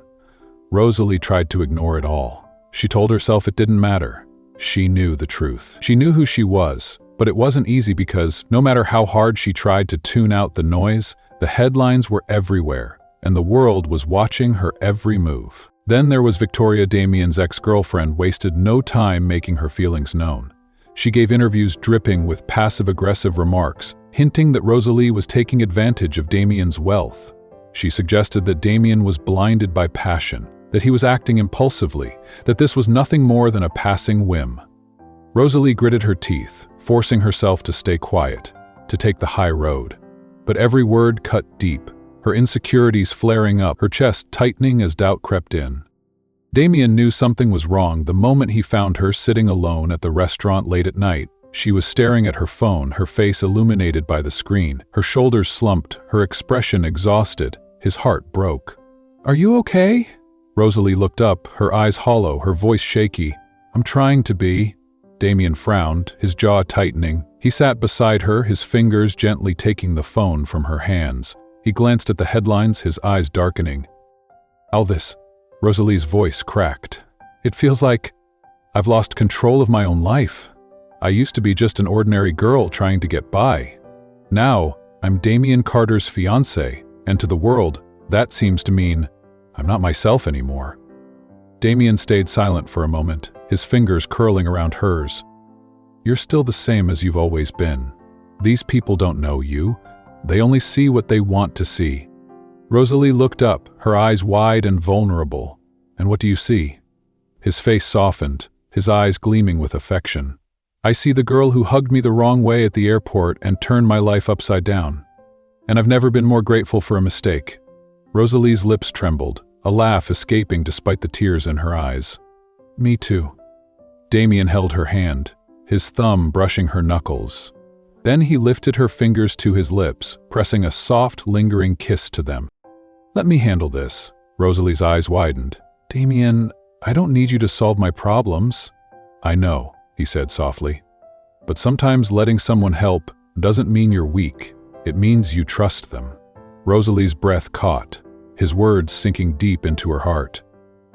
Rosalie tried to ignore it all. She told herself it didn't matter. She knew the truth. She knew who she was, but it wasn't easy because, no matter how hard she tried to tune out the noise, the headlines were everywhere, and the world was watching her every move. Then there was Victoria, Damien's ex-girlfriend, wasted no time making her feelings known. She gave interviews dripping with passive-aggressive remarks, hinting that Rosalie was taking advantage of Damien's wealth. She suggested that Damien was blinded by passion, that he was acting impulsively, that this was nothing more than a passing whim. Rosalie gritted her teeth, forcing herself to stay quiet, to take the high road. But every word cut deep, her insecurities flaring up, her chest tightening as doubt crept in. Damien knew something was wrong the moment he found her sitting alone at the restaurant late at night. She was staring at her phone, her face illuminated by the screen, her shoulders slumped, her expression exhausted. His heart broke. "Are you okay?" Rosalie looked up, her eyes hollow, her voice shaky. "I'm trying to be." Damien frowned, his jaw tightening. He sat beside her, his fingers gently taking the phone from her hands. He glanced at the headlines, his eyes darkening. "All this," Rosalie's voice cracked. "It feels like I've lost control of my own life. I used to be just an ordinary girl trying to get by. Now, I'm Damien Carter's fiancé, and to the world, that seems to mean I'm not myself anymore." Damien stayed silent for a moment, his fingers curling around hers. "You're still the same as you've always been. These people don't know you. They only see what they want to see." Rosalie looked up, her eyes wide and vulnerable. "And what do you see?" His face softened, his eyes gleaming with affection. "I see the girl who hugged me the wrong way at the airport and turned my life upside down. And I've never been more grateful for a mistake." Rosalie's lips trembled, a laugh escaping despite the tears in her eyes. "Me too." Damien held her hand, his thumb brushing her knuckles. Then he lifted her fingers to his lips, pressing a soft, lingering kiss to them. "Let me handle this." Rosalie's eyes widened. "Damien, I don't need you to solve my problems." "I know," he said softly. "But sometimes letting someone help doesn't mean you're weak. It means you trust them." Rosalie's breath caught, his words sinking deep into her heart.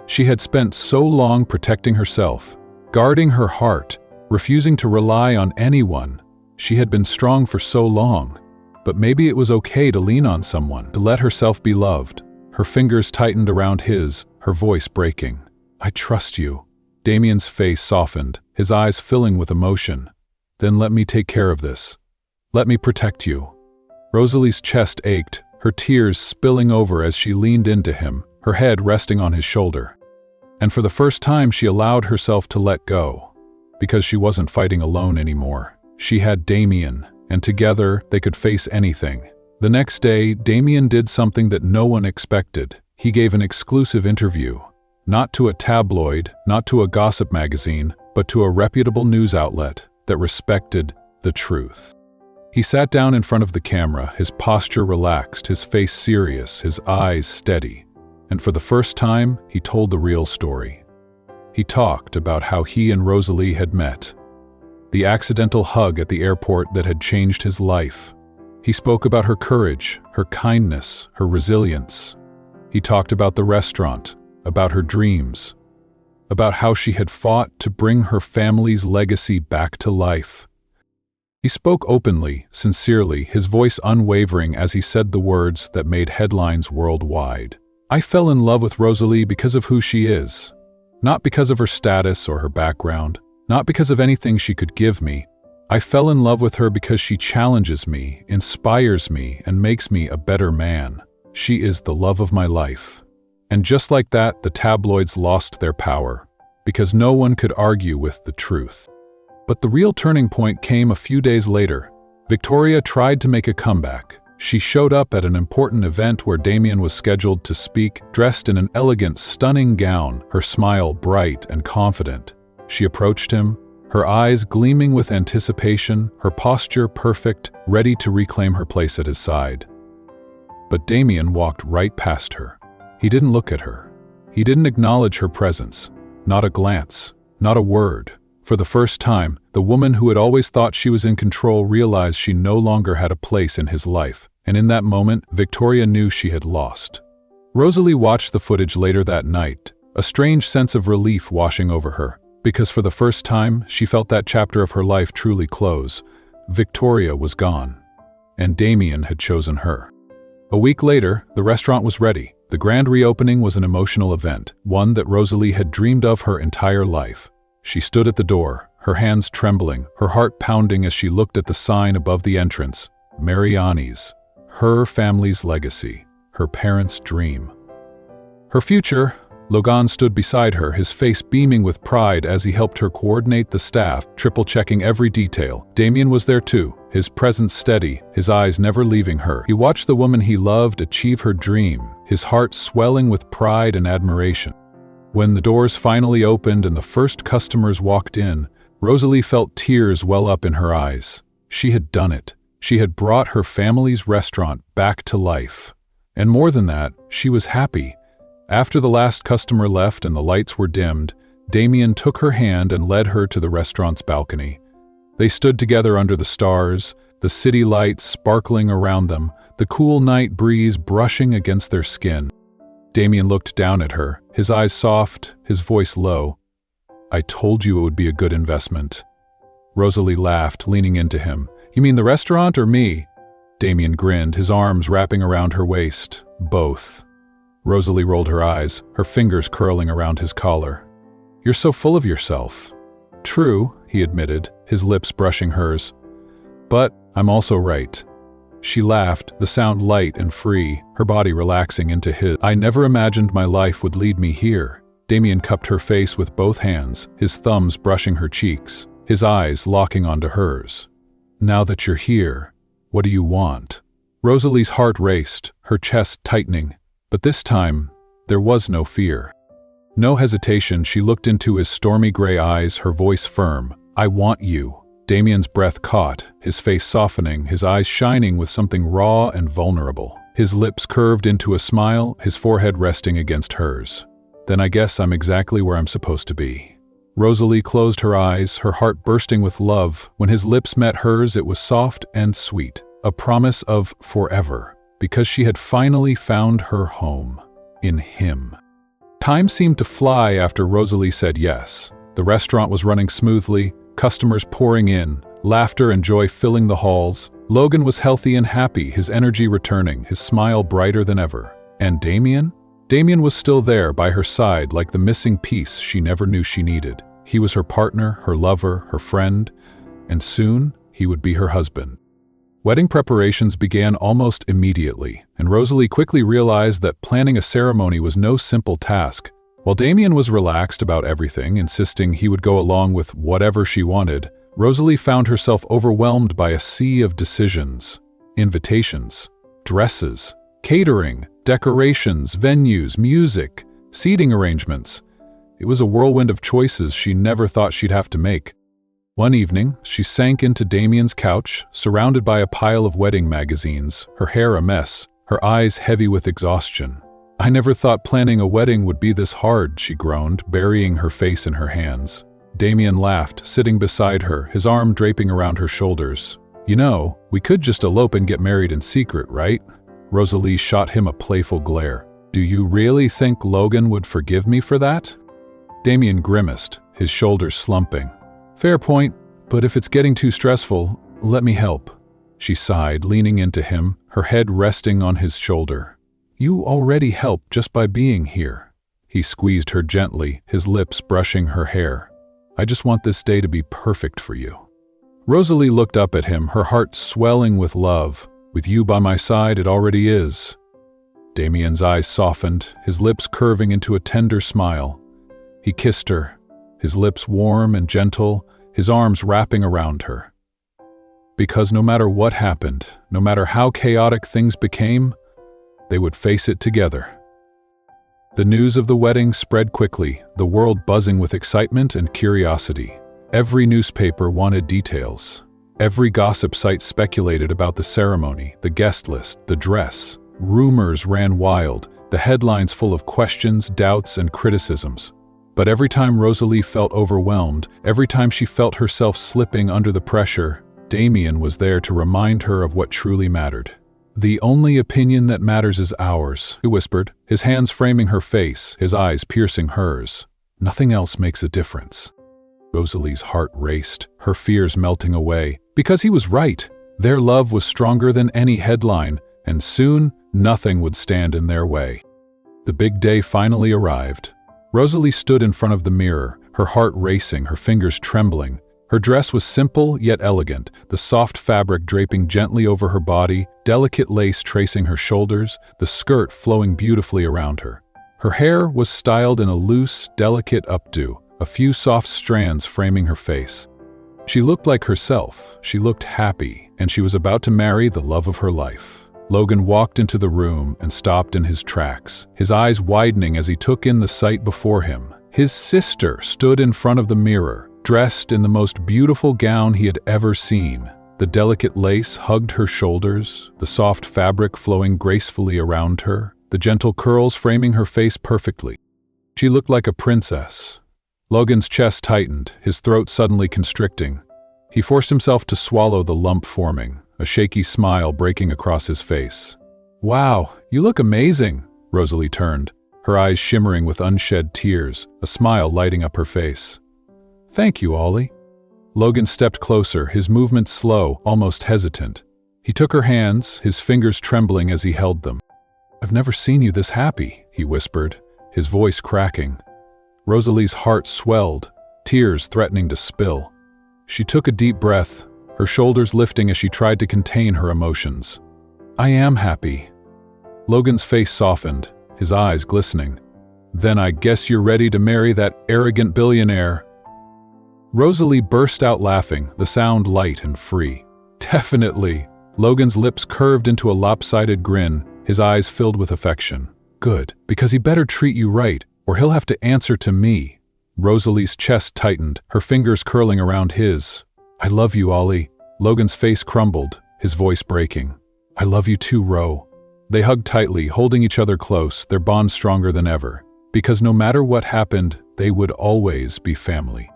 She had spent so long protecting herself, guarding her heart, refusing to rely on anyone. She had been strong for so long, but maybe it was okay to lean on someone, to let herself be loved. Her fingers tightened around his, her voice breaking. "I trust you." Damien's face softened, his eyes filling with emotion. "Then let me take care of this. Let me protect you." Rosalie's chest ached, her tears spilling over as she leaned into him, her head resting on his shoulder. And for the first time she allowed herself to let go, because she wasn't fighting alone anymore. She had Damien, and together they could face anything. The next day, Damien did something that no one expected. He gave an exclusive interview. Not to a tabloid, not to a gossip magazine, but to a reputable news outlet that respected the truth. He sat down in front of the camera, his posture relaxed, his face serious, his eyes steady. And for the first time, he told the real story. He talked about how he and Rosalie had met. The accidental hug at the airport that had changed his life. He spoke about her courage, her kindness, her resilience. He talked about the restaurant, about her dreams, about how she had fought to bring her family's legacy back to life. He spoke openly, sincerely, his voice unwavering as he said the words that made headlines worldwide. "I fell in love with Rosalie because of who she is. Not because of her status or her background, not because of anything she could give me. I fell in love with her because she challenges me, inspires me, and makes me a better man. She is the love of my life." And just like that, the tabloids lost their power, because no one could argue with the truth. But the real turning point came a few days later. Victoria tried to make a comeback. She showed up at an important event where Damien was scheduled to speak, dressed in an elegant, stunning gown, her smile bright and confident. She approached him, her eyes gleaming with anticipation, her posture perfect, ready to reclaim her place at his side. But Damien walked right past her. He didn't look at her. He didn't acknowledge her presence. Not a glance, not a word. For the first time, the woman who had always thought she was in control realized she no longer had a place in his life, and in that moment, Victoria knew she had lost. Rosalie watched the footage later that night, a strange sense of relief washing over her, because for the first time, she felt that chapter of her life truly close. Victoria was gone, and Damien had chosen her. A week later, the restaurant was ready. The grand reopening was an emotional event, one that Rosalie had dreamed of her entire life. She stood at the door, her hands trembling, her heart pounding as she looked at the sign above the entrance. Mariani's, her family's legacy, her parents' dream. Her future. Logan stood beside her, his face beaming with pride as he helped her coordinate the staff, triple-checking every detail. Damien was there too, his presence steady, his eyes never leaving her. He watched the woman he loved achieve her dream, his heart swelling with pride and admiration. When the doors finally opened and the first customers walked in, Rosalie felt tears well up in her eyes. She had done it. She had brought her family's restaurant back to life. And more than that, she was happy. After the last customer left and the lights were dimmed, Damien took her hand and led her to the restaurant's balcony. They stood together under the stars, the city lights sparkling around them, the cool night breeze brushing against their skin. Damien looked down at her, his eyes soft, his voice low. "I told you it would be a good investment." Rosalie laughed, leaning into him. "You mean the restaurant or me?" Damien grinned, his arms wrapping around her waist. "Both." Rosalie rolled her eyes, her fingers curling around his collar. "You're so full of yourself." "True," he admitted, his lips brushing hers. "But I'm also right." She laughed, the sound light and free, her body relaxing into his. "I never imagined my life would lead me here." Damien cupped her face with both hands, his thumbs brushing her cheeks, his eyes locking onto hers. "Now that you're here, what do you want?" Rosalie's heart raced, her chest tightening. But this time, there was no fear. No hesitation, she looked into his stormy gray eyes, her voice firm. "I want you." Damien's breath caught, his face softening, his eyes shining with something raw and vulnerable. His lips curved into a smile, his forehead resting against hers. "Then I guess I'm exactly where I'm supposed to be." Rosalie closed her eyes, her heart bursting with love. When his lips met hers, it was soft and sweet, a promise of forever. Because she had finally found her home in him. Time seemed to fly after Rosalie said yes. The restaurant was running smoothly, customers pouring in, laughter and joy filling the halls. Logan was healthy and happy, his energy returning, his smile brighter than ever. And Damien? Damien was still there by her side like the missing piece she never knew she needed. He was her partner, her lover, her friend, and soon he would be her husband. Wedding preparations began almost immediately, and Rosalie quickly realized that planning a ceremony was no simple task. While Damien was relaxed about everything, insisting he would go along with whatever she wanted, Rosalie found herself overwhelmed by a sea of decisions, invitations, dresses, catering, decorations, venues, music, seating arrangements. It was a whirlwind of choices she never thought she'd have to make. One evening, she sank into Damien's couch, surrounded by a pile of wedding magazines, her hair a mess, her eyes heavy with exhaustion. "I never thought planning a wedding would be this hard," she groaned, burying her face in her hands. Damien laughed, sitting beside her, his arm draping around her shoulders. "You know, we could just elope and get married in secret, right?" Rosalie shot him a playful glare. "Do you really think Logan would forgive me for that?" Damien grimaced, his shoulders slumping. "Fair point, but if it's getting too stressful, let me help." She sighed, leaning into him, her head resting on his shoulder. "You already help just by being here." He squeezed her gently, his lips brushing her hair. "I just want this day to be perfect for you." Rosalie looked up at him, her heart swelling with love. "With you by my side, it already is." Damien's eyes softened, his lips curving into a tender smile. He kissed her, his lips warm and gentle, his arms wrapping around her. Because no matter what happened, no matter how chaotic things became, they would face it together. The news of the wedding spread quickly, the world buzzing with excitement and curiosity. Every newspaper wanted details. Every gossip site speculated about the ceremony, the guest list, the dress. Rumors ran wild, the headlines full of questions, doubts, and criticisms. But every time Rosalie felt overwhelmed, every time she felt herself slipping under the pressure, Damien was there to remind her of what truly mattered. "The only opinion that matters is ours," he whispered, his hands framing her face, his eyes piercing hers. "Nothing else makes a difference." Rosalie's heart raced, her fears melting away. Because he was right. Their love was stronger than any headline, and soon nothing would stand in their way. The big day finally arrived. Rosalie stood in front of the mirror, her heart racing, her fingers trembling. Her dress was simple yet elegant, the soft fabric draping gently over her body, delicate lace tracing her shoulders, the skirt flowing beautifully around her. Her hair was styled in a loose, delicate updo, a few soft strands framing her face. She looked like herself, she looked happy, and she was about to marry the love of her life. Logan walked into the room and stopped in his tracks, his eyes widening as he took in the sight before him. His sister stood in front of the mirror, dressed in the most beautiful gown he had ever seen. The delicate lace hugged her shoulders, the soft fabric flowing gracefully around her, the gentle curls framing her face perfectly. She looked like a princess. Logan's chest tightened, his throat suddenly constricting. He forced himself to swallow the lump forming, a shaky smile breaking across his face. "Wow, you look amazing," Rosalie turned, her eyes shimmering with unshed tears, a smile lighting up her face. "Thank you, Ollie." Logan stepped closer, his movements slow, almost hesitant. He took her hands, his fingers trembling as he held them. "I've never seen you this happy," he whispered, his voice cracking. Rosalie's heart swelled, tears threatening to spill. She took a deep breath, her shoulders lifting as she tried to contain her emotions. "I am happy." Logan's face softened, his eyes glistening. "Then I guess you're ready to marry that arrogant billionaire." Rosalie burst out laughing, the sound light and free. "Definitely." Logan's lips curved into a lopsided grin, his eyes filled with affection. "Good, because he better treat you right, or he'll have to answer to me." Rosalie's chest tightened, her fingers curling around his. "I love you, Ollie." Logan's face crumbled, his voice breaking. "I love you too, Ro." They hugged tightly, holding each other close, their bond stronger than ever. Because no matter what happened, they would always be family.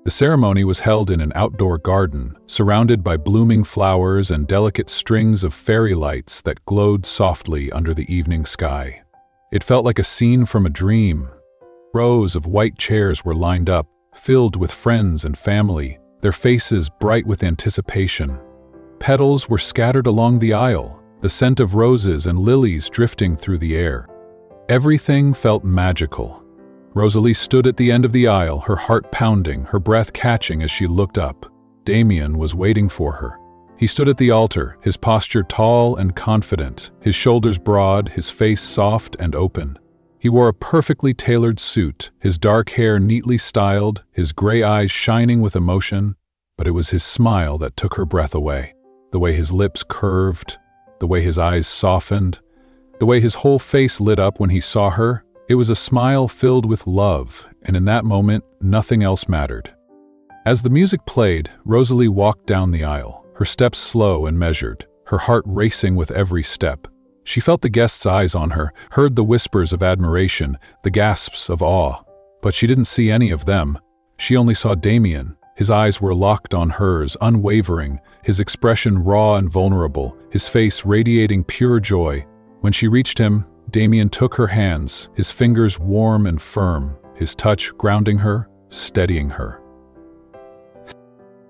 The ceremony was held in an outdoor garden, surrounded by blooming flowers and delicate strings of fairy lights that glowed softly under the evening sky. It felt like a scene from a dream. Rows of white chairs were lined up, filled with friends and family, their faces bright with anticipation. Petals were scattered along the aisle, the scent of roses and lilies drifting through the air. Everything felt magical. Rosalie stood at the end of the aisle, her heart pounding, her breath catching as she looked up. Damien was waiting for her. He stood at the altar, his posture tall and confident, his shoulders broad, his face soft and open. He wore a perfectly tailored suit, his dark hair neatly styled, his gray eyes shining with emotion, but it was his smile that took her breath away. The way his lips curved, the way his eyes softened, the way his whole face lit up when he saw her. It was a smile filled with love, and in that moment, nothing else mattered. As the music played, Rosalie walked down the aisle, her steps slow and measured, her heart racing with every step. She felt the guests' eyes on her, heard the whispers of admiration, the gasps of awe. But she didn't see any of them. She only saw Damien. His eyes were locked on hers, unwavering, his expression raw and vulnerable, his face radiating pure joy. When she reached him, Damien took her hands, his fingers warm and firm, his touch grounding her, steadying her.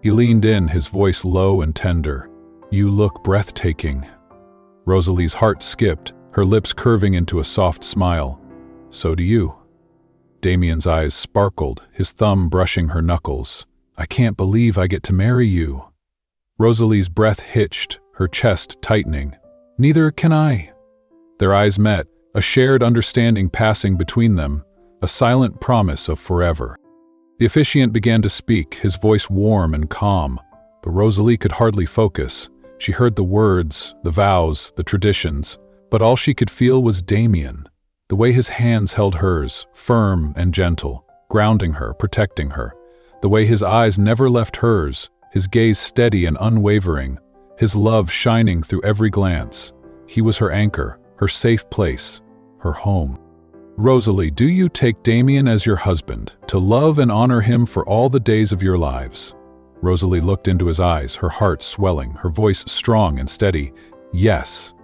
He leaned in, his voice low and tender. "You look breathtaking." Rosalie's heart skipped, her lips curving into a soft smile. "So do you." Damien's eyes sparkled, his thumb brushing her knuckles. "I can't believe I get to marry you." Rosalie's breath hitched, her chest tightening. "Neither can I." Their eyes met, a shared understanding passing between them, a silent promise of forever. The officiant began to speak, his voice warm and calm, but Rosalie could hardly focus. She heard the words, the vows, the traditions, but all she could feel was Damien, the way his hands held hers, firm and gentle, grounding her, protecting her, the way his eyes never left hers, his gaze steady and unwavering, his love shining through every glance. He was her anchor, her safe place, her home. "Rosalie, do you take Damien as your husband, to love and honor him for all the days of your lives?" Rosalie looked into his eyes, her heart swelling, her voice strong and steady. "Yes."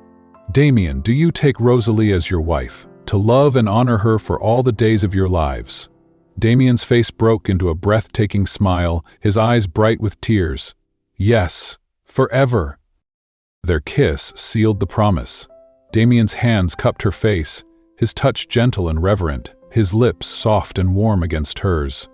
"Damien, do you take Rosalie as your wife, to love and honor her for all the days of your lives?" Damien's face broke into a breathtaking smile, his eyes bright with tears. "Yes, forever." Their kiss sealed the promise. Damien's hands cupped her face, his touch gentle and reverent, his lips soft and warm against hers.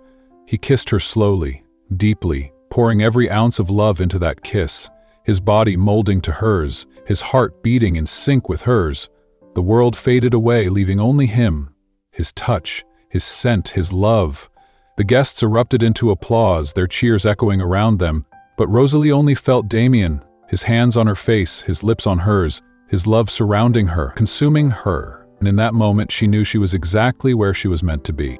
He kissed her slowly, deeply, pouring every ounce of love into that kiss, his body molding to hers, his heart beating in sync with hers. The world faded away, leaving only him, his touch, his scent, his love. The guests erupted into applause, their cheers echoing around them, but Rosalie only felt Damien, his hands on her face, his lips on hers, his love surrounding her, consuming her, and in that moment she knew she was exactly where she was meant to be.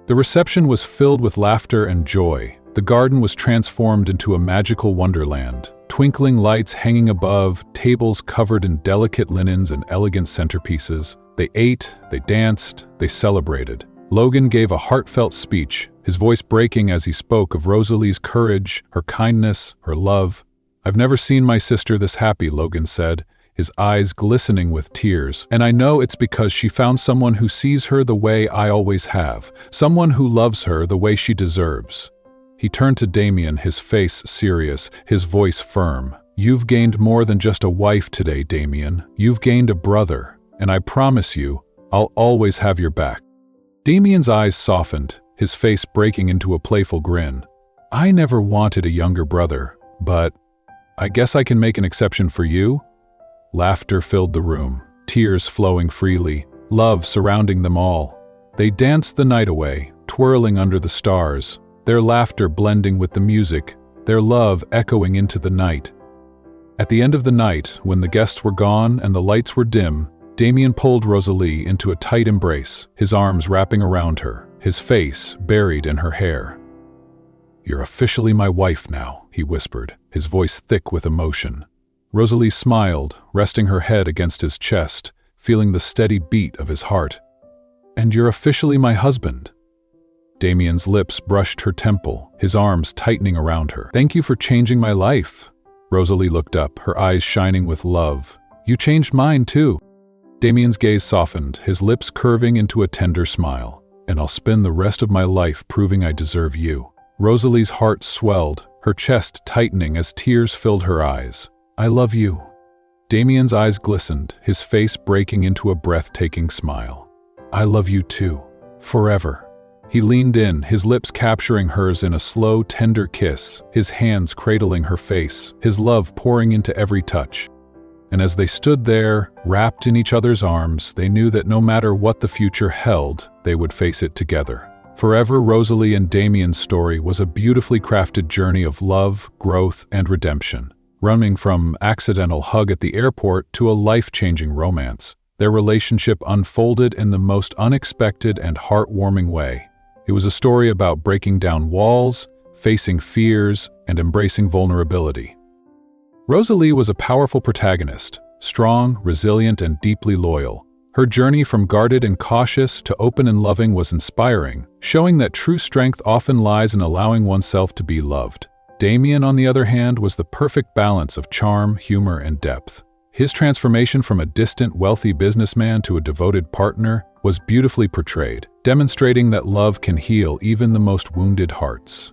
The reception was filled with laughter and joy. The garden was transformed into a magical wonderland. Twinkling lights hanging above, tables covered in delicate linens and elegant centerpieces. They ate, they danced, they celebrated. Logan gave a heartfelt speech, his voice breaking as he spoke of Rosalie's courage, her kindness, her love. "I've never seen my sister this happy," Logan said, his eyes glistening with tears. "And I know it's because she found someone who sees her the way I always have, someone who loves her the way she deserves." He turned to Damien, his face serious, his voice firm. "You've gained more than just a wife today, Damien. You've gained a brother, and I promise you, I'll always have your back." Damien's eyes softened, his face breaking into a playful grin. "I never wanted a younger brother, but I guess I can make an exception for you." Laughter filled the room, tears flowing freely, love surrounding them all. They danced the night away, twirling under the stars, their laughter blending with the music, their love echoing into the night. At the end of the night, when the guests were gone and the lights were dim, Damien pulled Rosalie into a tight embrace, his arms wrapping around her, his face buried in her hair. "You're officially my wife now," he whispered, his voice thick with emotion. Rosalie smiled, resting her head against his chest, feeling the steady beat of his heart. "And you're officially my husband." Damien's lips brushed her temple, his arms tightening around her. "Thank you for changing my life." Rosalie looked up, her eyes shining with love. "You changed mine too." Damien's gaze softened, his lips curving into a tender smile. "And I'll spend the rest of my life proving I deserve you." Rosalie's heart swelled, her chest tightening as tears filled her eyes. "I love you." Damien's eyes glistened, his face breaking into a breathtaking smile. "I love you too. Forever." He leaned in, his lips capturing hers in a slow, tender kiss, his hands cradling her face, his love pouring into every touch. And as they stood there, wrapped in each other's arms, they knew that no matter what the future held, they would face it together. Forever, Rosalie and Damien's story was a beautifully crafted journey of love, growth, and redemption. Running from accidental hug at the airport to a life-changing romance, their relationship unfolded in the most unexpected and heartwarming way. It was a story about breaking down walls, facing fears, and embracing vulnerability. Rosalie was a powerful protagonist, strong, resilient, and deeply loyal. Her journey from guarded and cautious to open and loving was inspiring, showing that true strength often lies in allowing oneself to be loved. Damien, on the other hand, was the perfect balance of charm, humor, and depth. His transformation from a distant, wealthy businessman to a devoted partner was beautifully portrayed, demonstrating that love can heal even the most wounded hearts.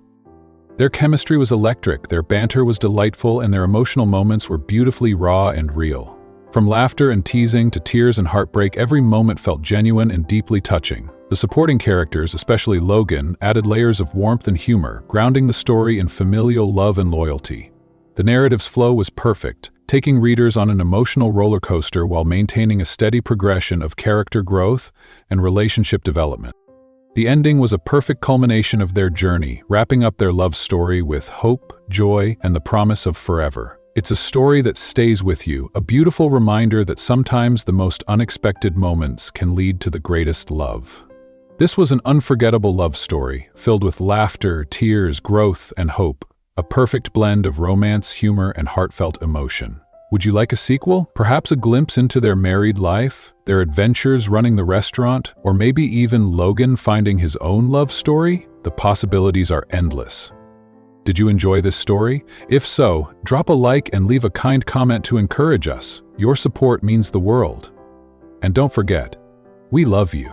Their chemistry was electric, their banter was delightful, and their emotional moments were beautifully raw and real. From laughter and teasing to tears and heartbreak, every moment felt genuine and deeply touching. The supporting characters, especially Logan, added layers of warmth and humor, grounding the story in familial love and loyalty. The narrative's flow was perfect, taking readers on an emotional roller coaster while maintaining a steady progression of character growth and relationship development. The ending was a perfect culmination of their journey, wrapping up their love story with hope, joy, and the promise of forever. It's a story that stays with you, a beautiful reminder that sometimes the most unexpected moments can lead to the greatest love. This was an unforgettable love story, filled with laughter, tears, growth, and hope. A perfect blend of romance, humor, and heartfelt emotion. Would you like a sequel? Perhaps a glimpse into their married life, their adventures running the restaurant, or maybe even Logan finding his own love story? The possibilities are endless. Did you enjoy this story? If so, drop a like and leave a kind comment to encourage us. Your support means the world. And don't forget, we love you.